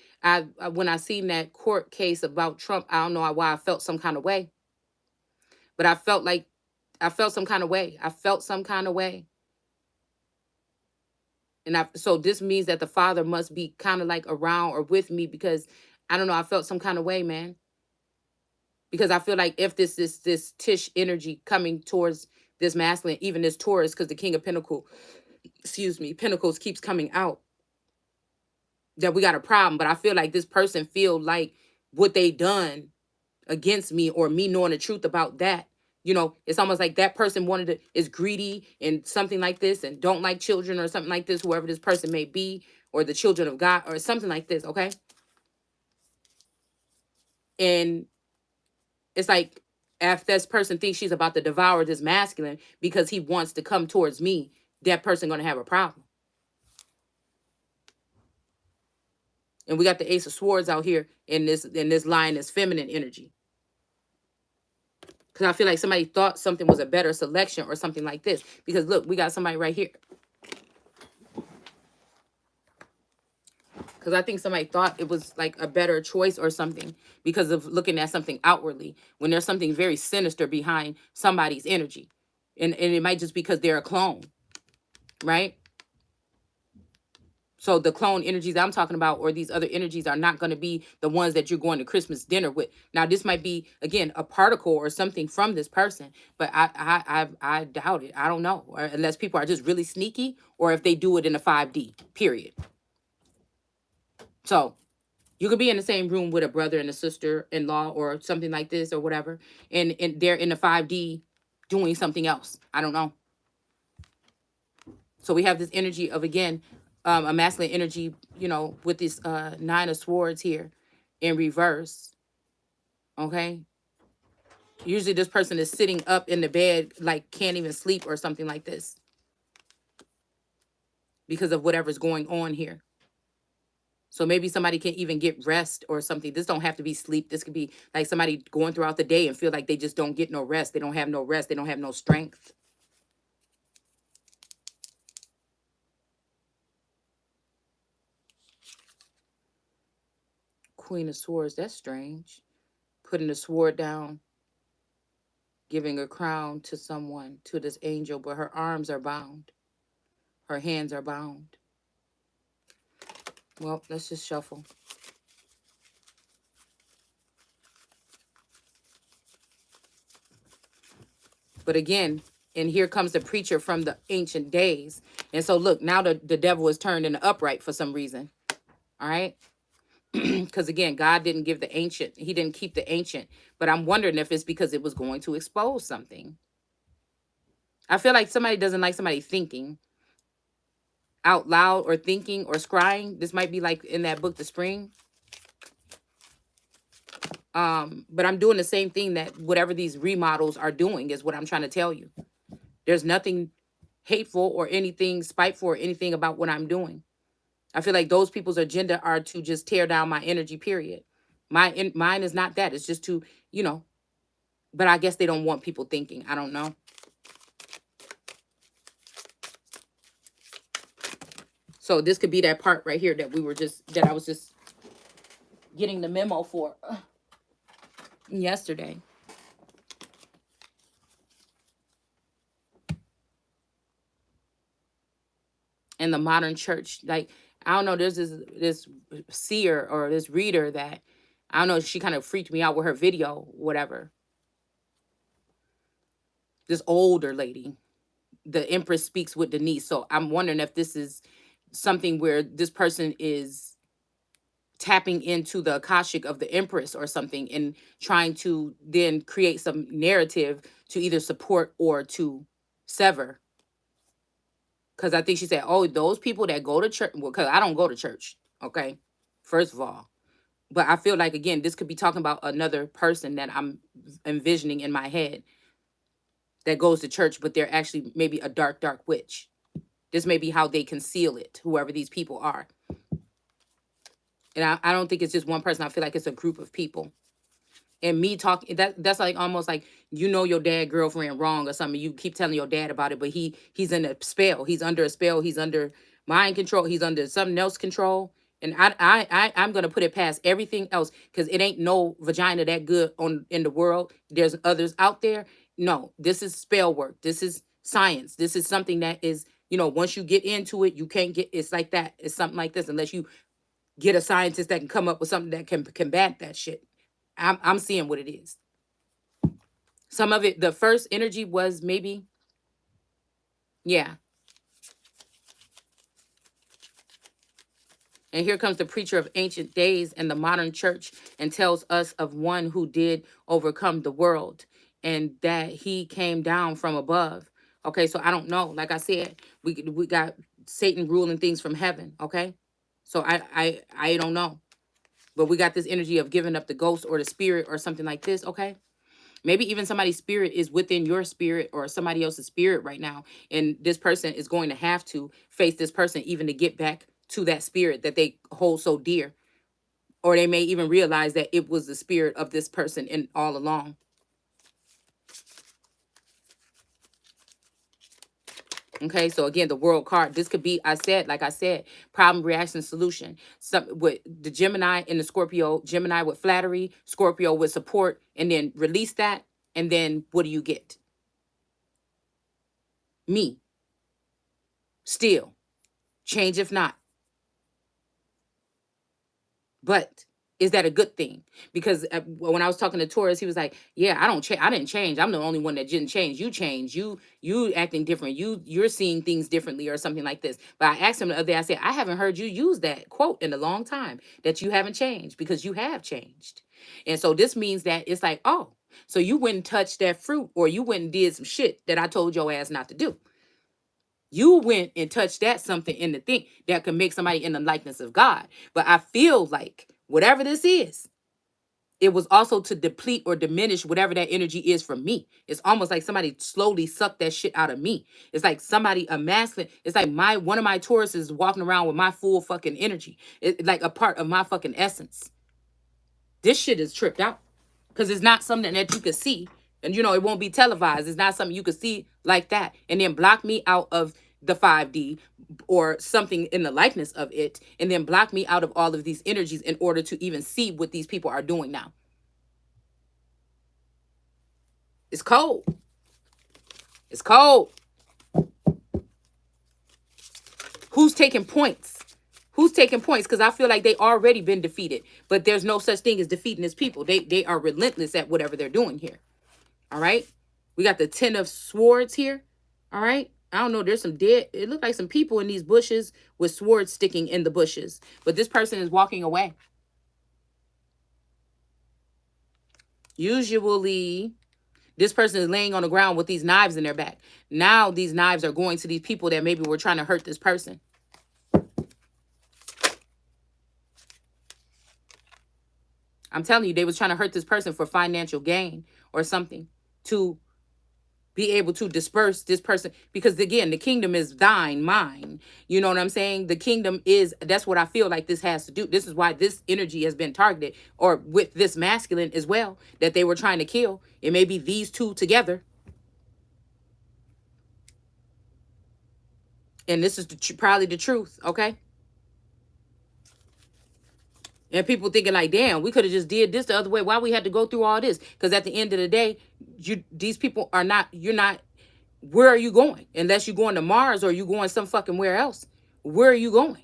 when I seen that court case about Trump, I don't know why I felt some kind of way, but I felt like I felt some kind of way. I felt some kind of way. And so this means that the father must be kind of like around or with me, because I don't know, I felt some kind of way, man. Because I feel like if this Tish energy coming towards this masculine, even this Taurus, because the King of Pentacles keeps coming out, that we got a problem. But I feel like this person feel like what they done against me, or me knowing the truth about that, it's almost like that person is greedy and something like this, and don't like children or something like this, whoever this person may be, or the children of God or something like this. Okay. And it's like, if this person thinks she's about to devour this masculine because he wants to come towards me, that person gonna have a problem. And we got the Ace of Swords out here in this line is feminine energy. Because I feel like somebody thought something was a better selection or something like this. Because look, we got somebody right here. Because I think somebody thought it was like a better choice or something because of looking at something outwardly when there's something very sinister behind somebody's energy. And it might just because they're a clone, right? So the clone energies I'm talking about or these other energies are not going to be the ones that you're going to Christmas dinner with. Now, this might be, again, a particle or something from this person, but I doubt it. I don't know. Or unless people are just really sneaky or if they do it in a 5D, period. So you could be in the same room with a brother and a sister-in-law or something like this or whatever, and they're in the 5D doing something else. I don't know. So we have this energy of, again, a masculine energy, you know, with this 9 of Swords here in reverse. Okay. Usually this person is sitting up in the bed, like can't even sleep or something like this because of whatever's going on here. So maybe somebody can even get rest or something. This don't have to be sleep. This could be like somebody going throughout the day and feel like they just don't get no rest. They don't have no rest. They don't have no strength. Queen of Swords, that's strange. Putting the sword down, giving a crown to someone, to this angel, but her arms are bound. Her hands are bound. Well, let's just shuffle. But again, and here comes the preacher from the ancient days. And so look, now the devil is turned into upright for some reason. All right. Because again, God didn't give the ancient. He didn't keep the ancient. But I'm wondering if it's because it was going to expose something. I feel like somebody doesn't like somebody thinking out loud or thinking or scrying. This might be like in that book, The Spring. But I'm doing the same thing that whatever these remodels are doing is what I'm trying to tell you. There's nothing hateful or anything spiteful or anything about what I'm doing. I feel like those people's agenda are to just tear down my energy, period. Mine is not that. It's just to, you know, but I guess they don't want people thinking. I don't know. So this could be that part right here that I was just getting the memo for yesterday. In the modern church, like, I don't know, there's this seer or this reader that, I don't know, she kind of freaked me out with her video, whatever. This older lady, the Empress speaks with Denise. So I'm wondering if this is something where this person is tapping into the Akashic of the Empress or something and trying to then create some narrative to either support or to sever. Because I think she said, oh, those people that go to church, well, because I don't go to church, okay, first of all. But I feel like, again, this could be talking about another person that I'm envisioning in my head that goes to church, but they're actually maybe a dark, dark witch. This may be how they conceal it, whoever these people are. And I don't think it's just one person. I feel like it's a group of people. And me talking, that's like almost like, you know, your dad girlfriend wrong or something. You keep telling your dad about it, but he's in a spell. He's under a spell. He's under mind control. He's under something else control. And I'm gonna put it past everything else because it ain't no vagina that good in the world. There's others out there. No, this is spell work. This is science. This is something that is, you know, once you get into it, you can't get. It's like that. It's something like this unless you get a scientist that can come up with something that can combat that shit. I'm seeing what it is. Some of it, the first energy was maybe, yeah. And here comes the preacher of ancient days and the modern church and tells us of one who did overcome the world and that he came down from above. Okay, so I don't know. Like I said, we got Satan ruling things from heaven. Okay, so I don't know, but we got this energy of giving up the ghost or the spirit or something like this. Okay. Maybe even somebody's spirit is within your spirit or somebody else's spirit right now. And this person is going to have to face this person even to get back to that spirit that they hold so dear. Or they may even realize that it was the spirit of this person in all along. Okay, so again, the world card. This could be, like I said, problem, reaction, solution. Some with the Gemini and the Scorpio, Gemini with flattery, Scorpio with support, and then release that. And then what do you get? Me. Still. Change if not. But is that a good thing? Because when I was talking to Taurus, he was like, "Yeah, I didn't change. I'm the only one that didn't change. You changed. You acting different. You're seeing things differently or something like this." But I asked him the other day. I said, "I haven't heard you use that quote in a long time. That you haven't changed, because you have changed." And so this means that it's like, oh, so you went and touched that fruit, or you went and did some shit that I told your ass not to do. You went and touched that something in the thing that could make somebody in the likeness of God. But I feel like whatever this is, it was also to deplete or diminish whatever that energy is from me. It's almost like somebody slowly sucked that shit out of me. It's like somebody, a masculine, it's like one of my Tauruses is walking around with my full fucking energy. Like a part of my fucking essence. This shit is tripped out. Because it's not something that you could see. And, it won't be televised. It's not something you could see like that. And then block me out of the 5D or something in the likeness of it. And then block me out of all of these energies in order to even see what these people are doing now. It's cold. It's cold. Who's taking points? Who's taking points? Because I feel like they already been defeated. But there's no such thing as defeating these people. They are relentless at whatever they're doing here. All right. We got the 10 of swords here. All right. I don't know. There's some dead. It looked like some people in these bushes with swords sticking in the bushes. But this person is walking away. Usually, this person is laying on the ground with these knives in their back. Now, these knives are going to these people that maybe were trying to hurt this person. I'm telling you, they was trying to hurt this person for financial gain or something, to be able to disperse this person. Because again, the kingdom is thine, mine. You know what I'm saying? The kingdom is, that's what I feel like this has to do. This is why this energy has been targeted, or with this masculine as well, that they were trying to kill. It may be these two together. And this is probably the truth, okay? And people thinking like, damn, we could have just did this the other way. Why we had to go through all this? Because at the end of the day, these people are not, where are you going? Unless you're going to Mars or you going some fucking where else. Where are you going?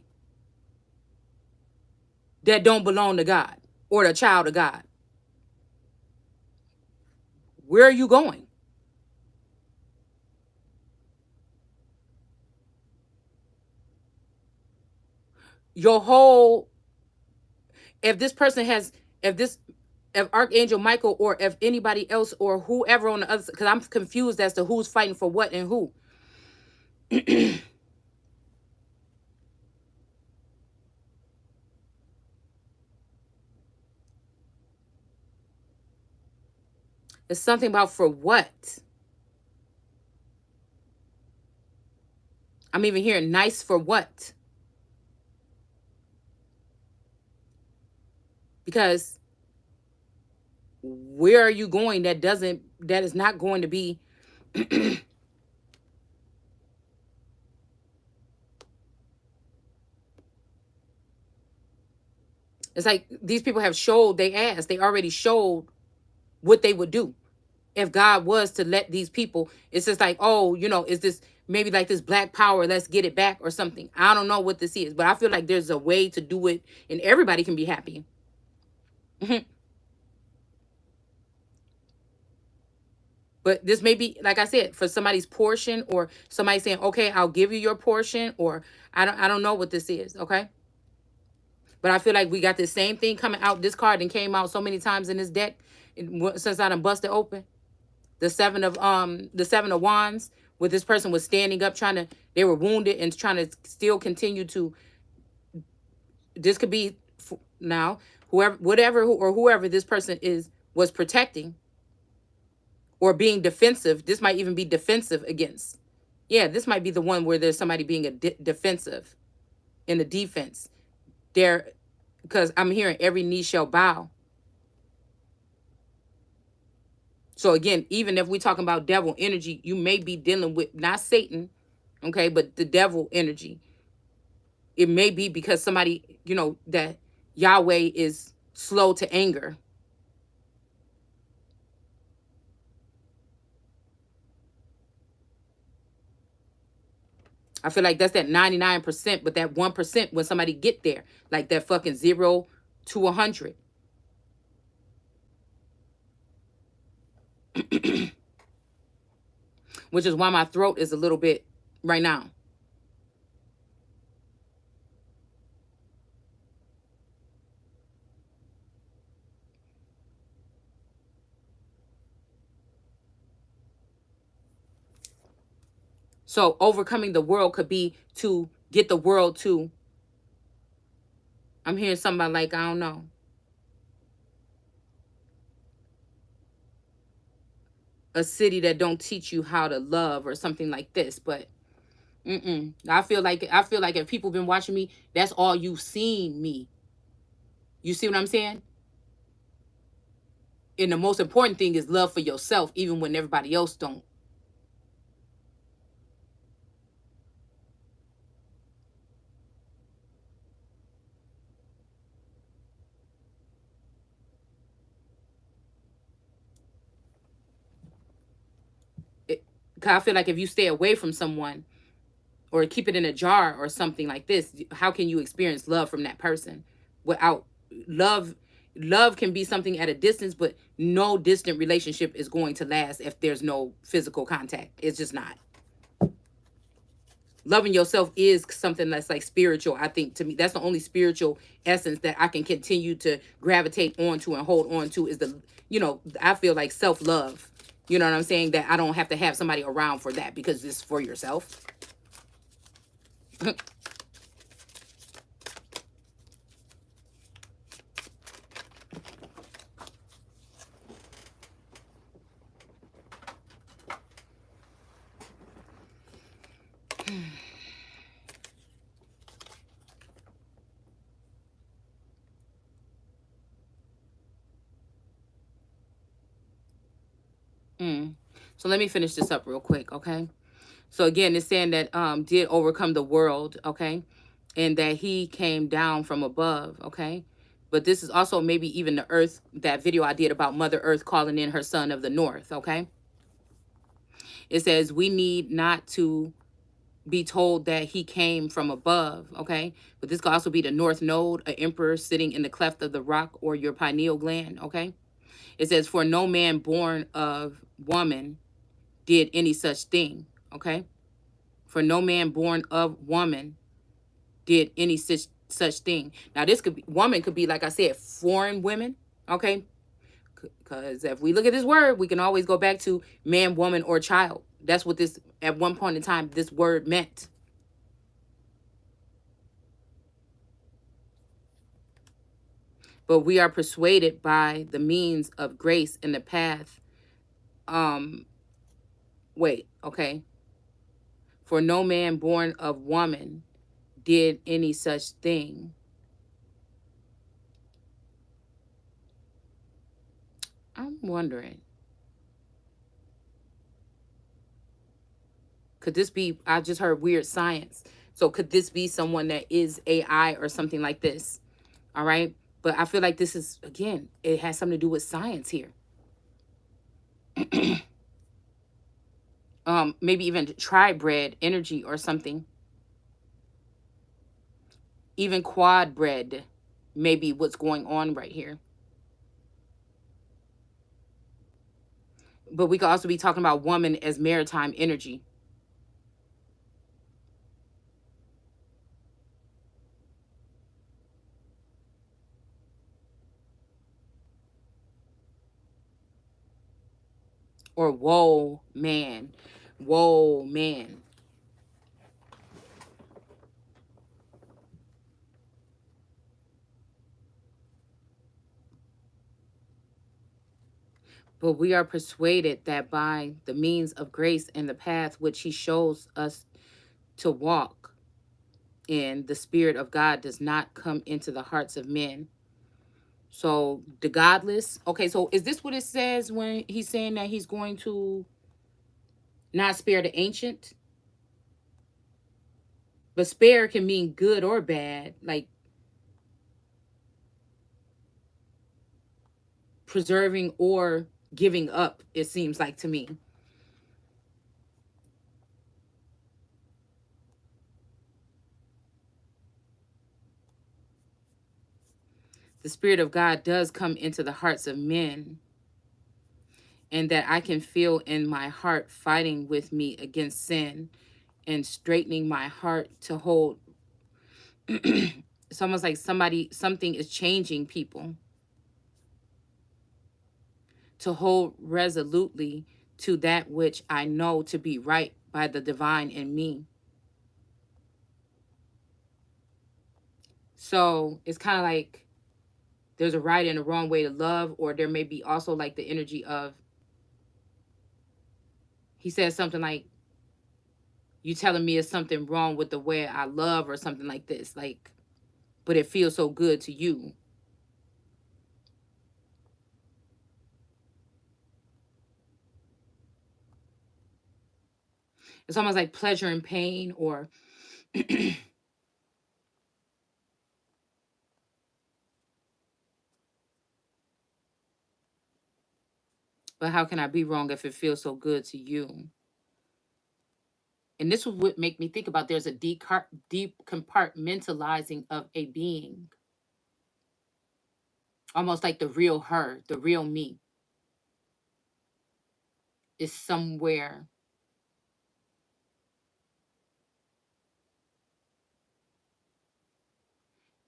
That don't belong to God or the child of God. Where are you going? Your whole, if Archangel Michael, or if anybody else or whoever on the other, because I'm confused as to who's fighting for what and who. It's something about for what? I'm even hearing nice for what? Because where are you going that is not going to be it's like these people have showed they ass. They already showed what they would do if God was to let these people. It's just like, oh, is this maybe like this black power, let's get it back or something. I don't know what this is, but I feel like there's a way to do it and everybody can be happy. But this may be, like I said, for somebody's portion, or somebody saying, okay, I'll give you your portion, or I don't know what this is, okay? But I feel like we got the same thing coming out. This card and came out so many times in this deck since I done busted open. The seven of wands, where this person was standing up they were wounded and trying to still continue to, this could be now, whoever this person was protecting or being defensive. This might even be defensive against. Yeah, this might be the one where there's somebody being defensive in the defense. They're because I'm hearing every knee shall bow. So again, even if we're talking about devil energy, you may be dealing with not Satan, okay, but the devil energy. It may be because somebody, that Yahweh is slow to anger. I feel like that's that 99%, but that 1% when somebody get there, like that fucking 0 to 100. Which is why my throat is a little bit right now. So overcoming the world could be to get the world to, I'm hearing somebody like, I don't know, a city that don't teach you how to love or something like this. But I feel like if people been watching me, that's all you've seen me. You see what I'm saying? And the most important thing is love for yourself, even when everybody else don't. It, 'Cause I feel like if you stay away from someone or keep it in a jar or something like this, how can you experience love from that person without love? Love can be something at a distance, but no distant relationship is going to last if there's no physical contact. It's just not. Loving yourself is something that's like spiritual. I think to me, that's the only spiritual essence that I can continue to gravitate onto and hold on to is I feel like self-love. You know what I'm saying? That I don't have to have somebody around for that because it's for yourself. Mm. So let me finish this up real quick, okay? So again, it's saying that did overcome the world, okay? And that he came down from above, okay? But this is also maybe even the earth, that video I did about Mother Earth calling in her son of the north, okay? It says we need not to be told that he came from above, okay? But this could also be the north node, an emperor sitting in the cleft of the rock, or your pineal gland, okay? It says, for no man born of woman did any such thing, okay? For no man born of woman did any such thing. Now, this could be, woman could be, like I said, foreign women, okay? Because if we look at this word, we can always go back to man, woman, or child. That's what this, at one point in time, this word meant. But we are persuaded by the means of grace in the path. Um, wait, okay. For no man born of woman did any such thing. I'm wondering, could this be, I just heard weird science. So could this be someone that is AI or something like this? All right. But I feel like this is, again, it has something to do with science here. Maybe even tri-bred energy or something. Even quad bred, maybe what's going on right here. But we could also be talking about woman as maritime energy. Or whoa, man. Whoa, man. But we are persuaded that by the means of grace and the path which he shows us to walk, and the Spirit of God does not come into the hearts of men. So the godless. Okay, so is this what it says when he's saying that he's going to not spare the ancient? But spare can mean good or bad, like preserving or giving up, it seems like to me. The Spirit of God does come into the hearts of men, and that I can feel in my heart fighting with me against sin and straightening my heart to hold. It's almost like something is changing people to hold resolutely to that which I know to be right by the divine in me. So it's kind of like there's a right and a wrong way to love, or there may be also like the energy of, he says something like, you telling me it's something wrong with the way I love or something like this, like, but it feels so good to you. It's almost like pleasure and pain, or but how can I be wrong if it feels so good to you? And this would make me think about, there's a deep compartmentalizing of a being, almost like the real her, the real me is somewhere.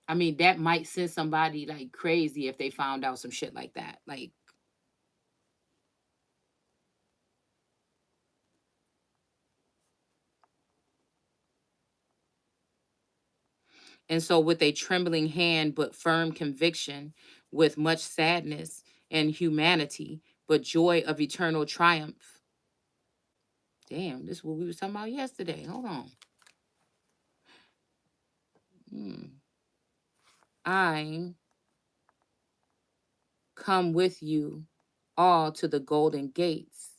I mean, that might send somebody like crazy if they found out some shit like that. Like, and so with a trembling hand but firm conviction, with much sadness and humanity, but joy of eternal triumph. Damn, this is what we were talking about yesterday. Hold on. I come with you all to the golden gates.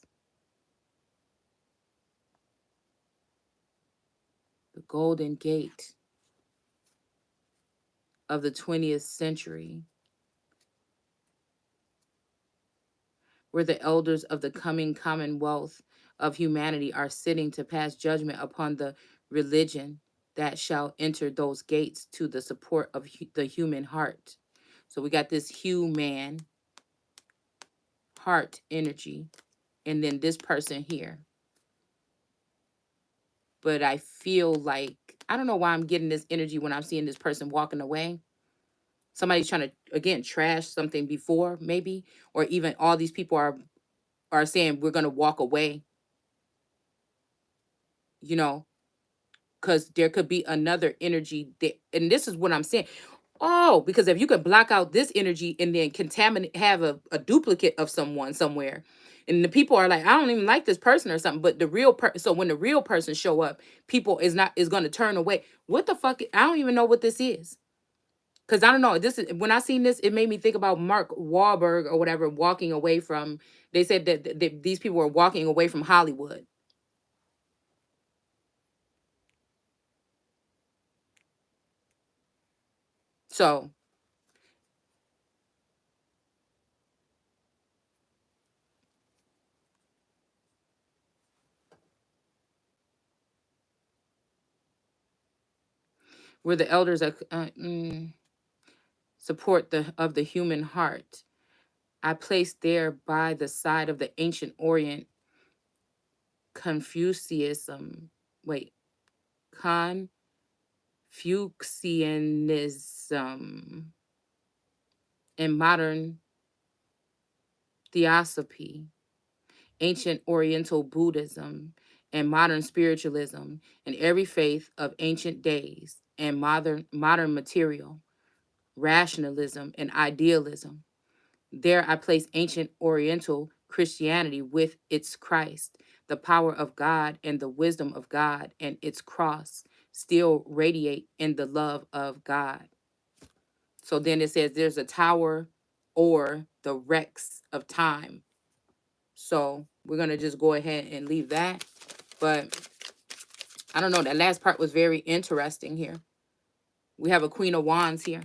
The golden gate of the 20th century, where the elders of the coming commonwealth of humanity are sitting to pass judgment upon the religion that shall enter those gates to the support of the human heart. So we got this human heart energy, and then this person here. But I feel like, I don't know why I'm getting this energy when I'm seeing this person walking away. Somebody's trying to, again, trash something before, maybe, or even all these people are saying we're going to walk away, you know, because there could be another energy that, and this is what I'm saying. Oh, because if you could block out this energy and then contaminate, have a duplicate of someone somewhere, and the people are like, I don't even like this person or something, but the real person, so when the real person show up, people is going to turn away. What the fuck? I don't even know what this is. Because I don't know. This is, when I seen this, it made me think about Mark Wahlberg or whatever walking away from. They said that these people were walking away from Hollywood. So where the elders are support the human heart, I placed there by the side of the ancient Orient Confucianism. Wait, Confucianism and modern theosophy, ancient Oriental Buddhism, and modern spiritualism, and every faith of ancient days, and modern material, rationalism, and idealism. There I place ancient Oriental Christianity with its Christ, the power of God and the wisdom of God, and its cross, still radiate in the love of God. So then it says there's a tower or the wrecks of time. So we're going to just go ahead and leave that. But I don't know. That last part was very interesting here. We have a Queen of Wands here.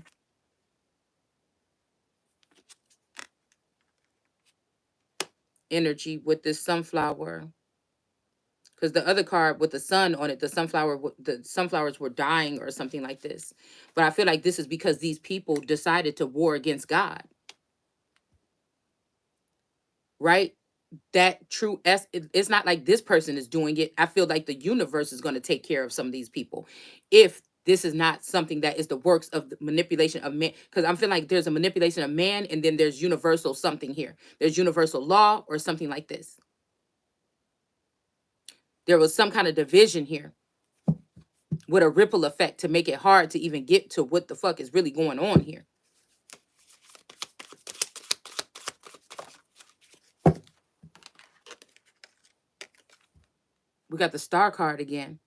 Energy with this sunflower. Because the other card with the sun on it, the sunflowers were dying or something like this. But I feel like this is because these people decided to war against God. Right? That true it's not like this person is doing it. I feel like the universe is going to take care of some of these people if this is not something that is the works of the manipulation of man, because I'm feeling like there's a manipulation of man, and then there's universal something here. There's universal law or something like this. There was some kind of division here with a ripple effect to make it hard to even get to what the fuck is really going on here. We got the Star card again.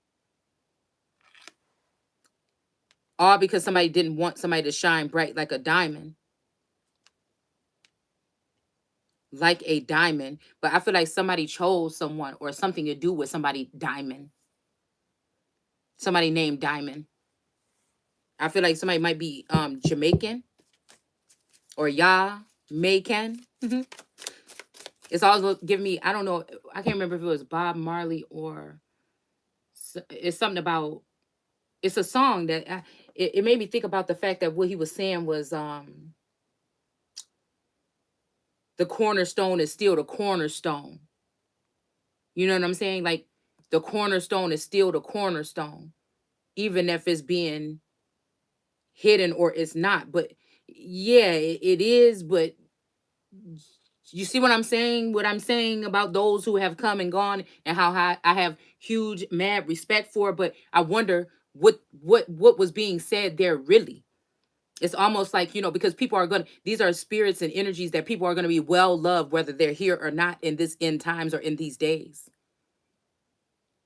All because somebody didn't want somebody to shine bright like a diamond. Like a diamond. But I feel like somebody chose someone or something to do with somebody diamond. Somebody named Diamond. I feel like somebody might be Jamaican or Jamaican. It's also giving me, I don't know, I can't remember if it was Bob Marley or it's something about, it's a song that it made me think about the fact that what he was saying was the cornerstone is still the cornerstone. You know what I'm saying? Like the cornerstone is still the cornerstone, even if it's being hidden or it's not. But yeah, it is. But you see what I'm saying? What I'm saying about those who have come and gone, and how I have huge, mad respect for. But I wonder what was being said there really. It's almost like, you know, because people are going to, these are spirits and energies that people are going to be well loved, whether they're here or not in this end times or in these days.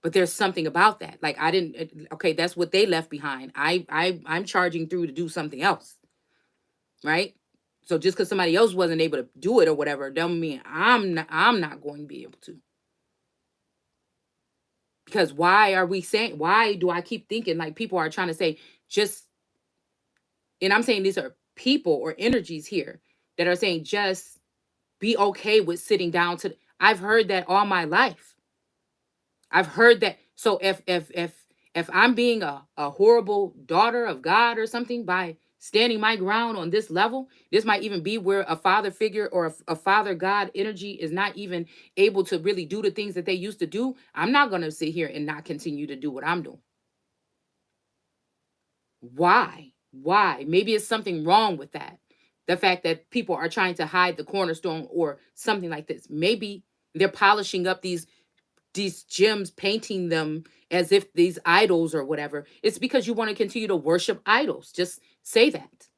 But there's something about that. Like I didn't, okay, that's what they left behind. I'm charging through to do something else. Right? So just because somebody else wasn't able to do it or whatever, don't mean I'm not going to be able to. Because why do I keep thinking like people are trying to say just, and I'm saying these are people or energies here that are saying just be okay with sitting down to, I've heard that all my life. I've heard that. So if I'm being a horrible daughter of God or something by standing my ground on this level, this might even be where a father figure or a father God energy is not even able to really do the things that they used to do. I'm not going to sit here and not continue to do what I'm doing. Why? Why? Maybe it's something wrong with that. The fact that people are trying to hide the cornerstone or something like this. Maybe they're polishing up these gems, painting them as if these idols or whatever. It's because you want to continue to worship idols. Just say that.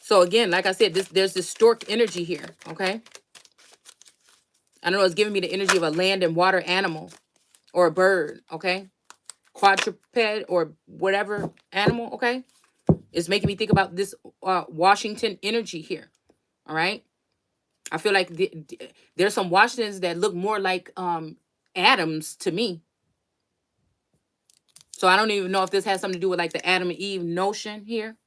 So again, like I said, there's this stork energy here. Okay, I don't know, it's giving me the energy of a land and water animal or a bird. Okay, quadruped or whatever animal. Okay, it's making me think about this Washington energy here. All right, I feel like there's some Washingtons that look more like atoms to me. So I don't even know if this has something to do with like the Adam and Eve notion here.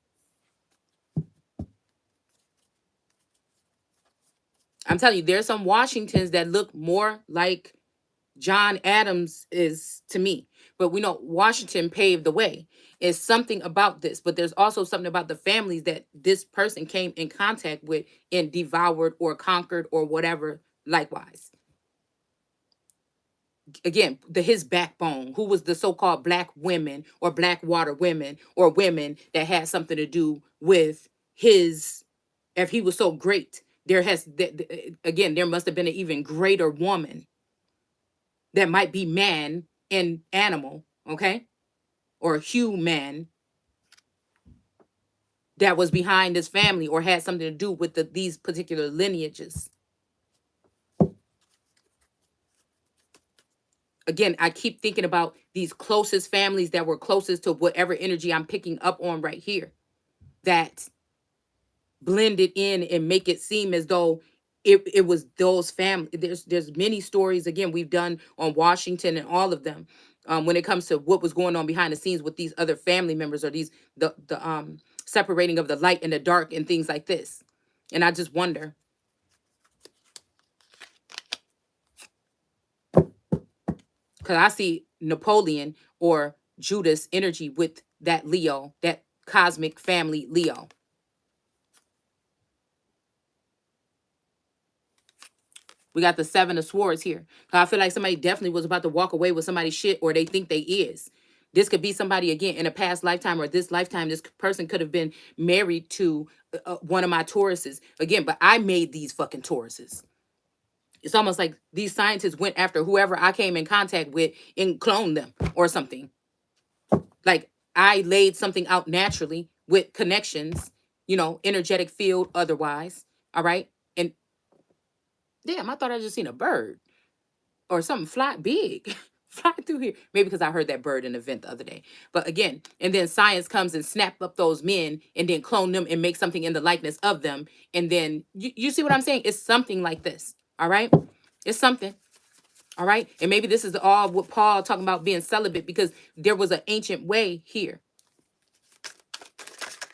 I'm telling you, there's some Washingtons that look more like John Adams is to me. But we know Washington paved the way. It's something about this, but there's also something about the families that this person came in contact with and devoured or conquered or whatever likewise. Again, his backbone, who was the so-called black women or black water women or women that had something to do with his, if he was so great, again, there must have been an even greater woman that might be man and animal, okay, or human, that was behind this family or had something to do with these particular lineages. again, I keep thinking about these closest families that were closest to whatever energy I'm picking up on right here, that blend it in and make it seem as though it was those family. There's many stories, again, we've done on Washington and all of them, when it comes to what was going on behind the scenes with these other family members, or these the separating of the light and the dark and things like this. And I just wonder, because I see Napoleon or Judas energy with that Leo, that cosmic family Leo. We got the Seven of Swords here. I feel like somebody definitely was about to walk away with somebody's shit, or they think they is. This could be somebody, again, in a past lifetime or this lifetime. This person could have been married to one of my Tauruses. Again, but I made these fucking Tauruses. It's almost like these scientists went after whoever I came in contact with and cloned them or something. Like, I laid something out naturally with connections, energetic field otherwise. All right. And damn, I thought I just seen a bird or something fly big, fly through here. Maybe because I heard that bird in an event the other day. But again, and then science comes and snap up those men and then clone them and make something in the likeness of them. And then you see what I'm saying? It's something like this. All right. It's something. All right. And maybe this is all what Paul talking about being celibate, because there was an ancient way here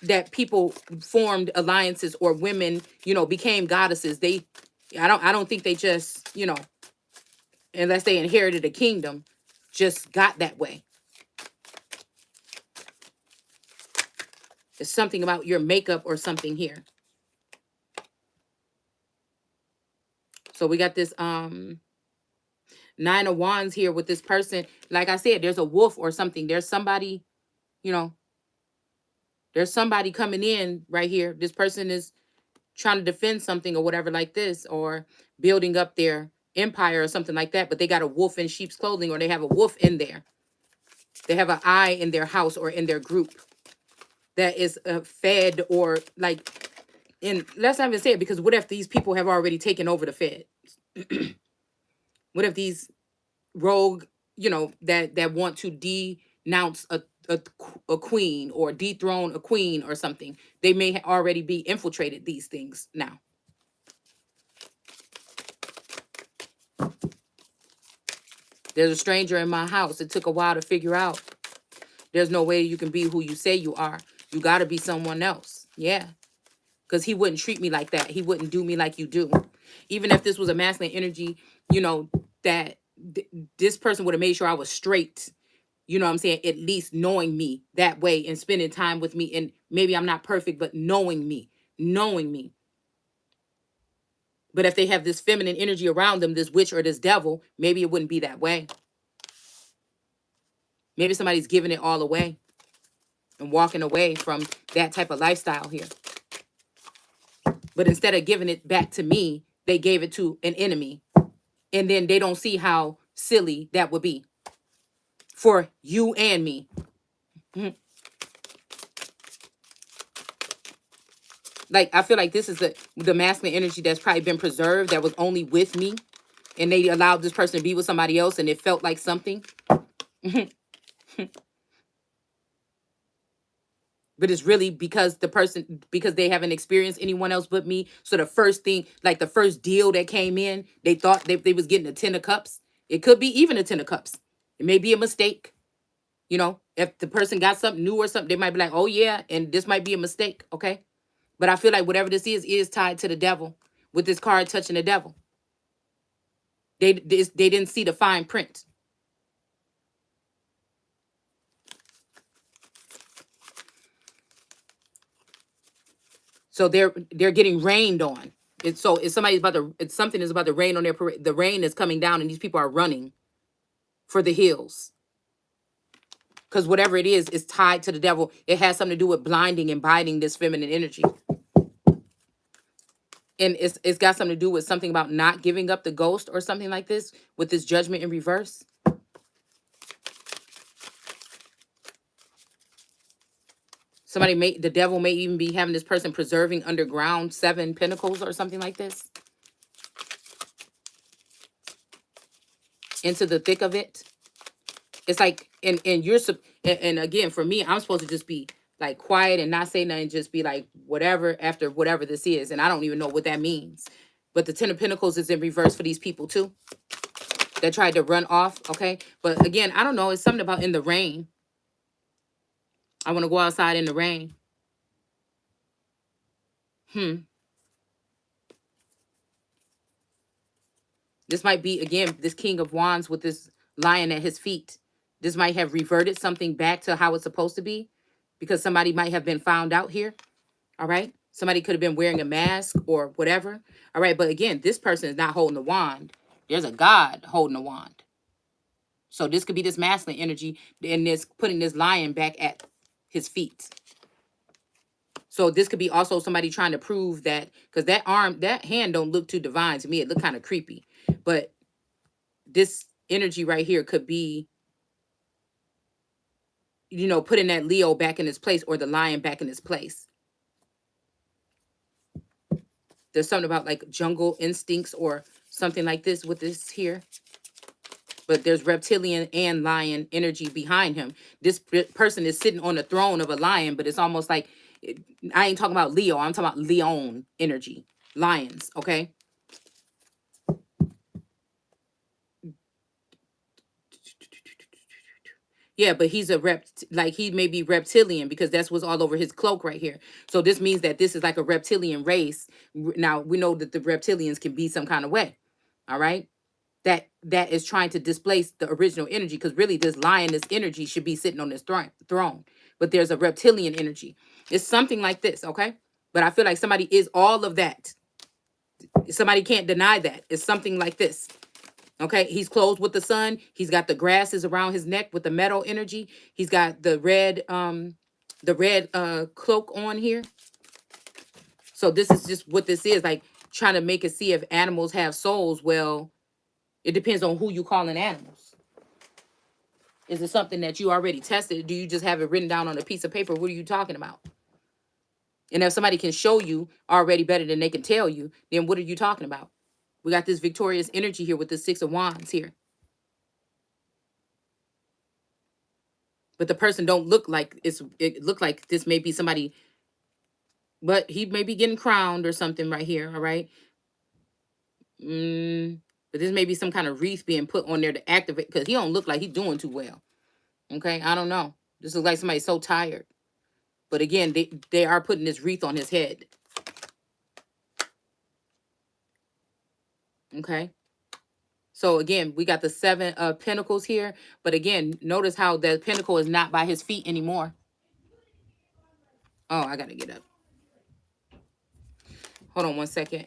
that people formed alliances, or women, became goddesses. I don't think they just, unless they inherited a kingdom, just got that way. There's something about your makeup or something here. So we got this Nine of Wands here with this person. Like I said, there's a wolf or something. There's somebody, there's somebody coming in right here. This person is trying to defend something or whatever like this, or building up their empire or something like that. But they got a wolf in sheep's clothing, or they have a wolf in there. They have an eye in their house or in their group that is fed, or like, and let's not even say it, because what if these people have already taken over the Fed? What if these rogue, that want to denounce a queen or dethrone a queen or something, they may already be infiltrated these things now. There's a stranger in my house. It took a while to figure out. There's no way you can be who you say you are. You got to be someone else. Yeah. Because he wouldn't treat me like that. He wouldn't do me like you do. Even if this was a masculine energy, that this person would have made sure I was straight. You know what I'm saying? At least knowing me that way and spending time with me. And maybe I'm not perfect, but knowing me. But if they have this feminine energy around them, this witch or this devil, maybe it wouldn't be that way. Maybe somebody's giving it all away and walking away from that type of lifestyle here. But instead of giving it back to me, they gave it to an enemy. And then they don't see how silly that would be for you and me. Like, I feel like this is the masculine energy that's probably been preserved, that was only with me. And they allowed this person to be with somebody else, and it felt like something. But it's really because because they haven't experienced anyone else but me. So the first thing, like the first deal that came in, they thought they was getting a 10 of cups. It could be even a 10 of cups. It may be a mistake. If the person got something new or something, they might be like, oh yeah, and this might be a mistake. Okay. But I feel like whatever this is tied to the devil, with this card touching the devil. They didn't see the fine print. So they're getting rained on. It's something is about to rain on their parade. The rain is coming down, and these people are running for the hills. Because whatever it is tied to the devil. It has something to do with blinding and binding this feminine energy. And it's got something to do with something about not giving up the ghost or something like this, with this judgment in reverse. The devil may even be having this person preserving underground 7 pentacles or something like this. into the thick of it. It's like, and and again, for me, I'm supposed to just be like quiet and not say nothing, just be like whatever after whatever this is. And I don't even know what that means. But the Ten of Pentacles is in reverse for these people too, that tried to run off. Okay. But again, I don't know. It's something about in the rain. I want to go outside in the rain. This might be, again, this King of Wands with this lion at his feet. This might have reverted something back to how it's supposed to be, because somebody might have been found out here. All right. Somebody could have been wearing a mask or whatever. All right. But again, this person is not holding the wand. There's a God holding the wand. So this could be this masculine energy and this putting this lion back at his feet. So this could be also somebody trying to prove that, because that arm, that hand don't look too divine to me. It look kind of creepy. But this energy right here could be, you know, putting that Leo back in his place, or the lion back in his place. There's something about like jungle instincts or something like this with this here. But there's reptilian and lion energy behind him. This person is sitting on the throne of a lion, but it's almost like, I ain't talking about Leo. I'm talking about Leon energy. Lions, okay? Yeah, but he's a like he may be reptilian, because that's what's all over his cloak right here. So this means that this is like a reptilian race. Now, we know that the reptilians can be some kind of way. All right? That is trying to displace the original energy, because really this lioness energy should be sitting on this throne. But there's a reptilian energy. It's something like this, okay? But I feel like somebody is all of that. Somebody can't deny that. It's something like this. Okay, he's clothed with the sun. He's got the grasses around his neck with the metal energy. He's got the red cloak on here. So this is just what this is, like trying to make it see if animals have souls. Well, it depends on who you calling animals. Is it something that you already tested? Do you just have it written down on a piece of paper? What are you talking about? And if somebody can show you already better than they can tell you, then what are you talking about? We got this victorious energy here with the Six of Wands here. But the person don't look like it look like this may be somebody, but he may be getting crowned or something right here, all right? But this may be some kind of wreath being put on there to activate, because he don't look like he's doing too well. Okay, I don't know. This looks like somebody's so tired. But again, they are putting this wreath on his head. Okay. So again, we got the Seven of Pentacles here. But again, notice how the pentacle is not by his feet anymore. Oh, I got to get up. Hold on one second.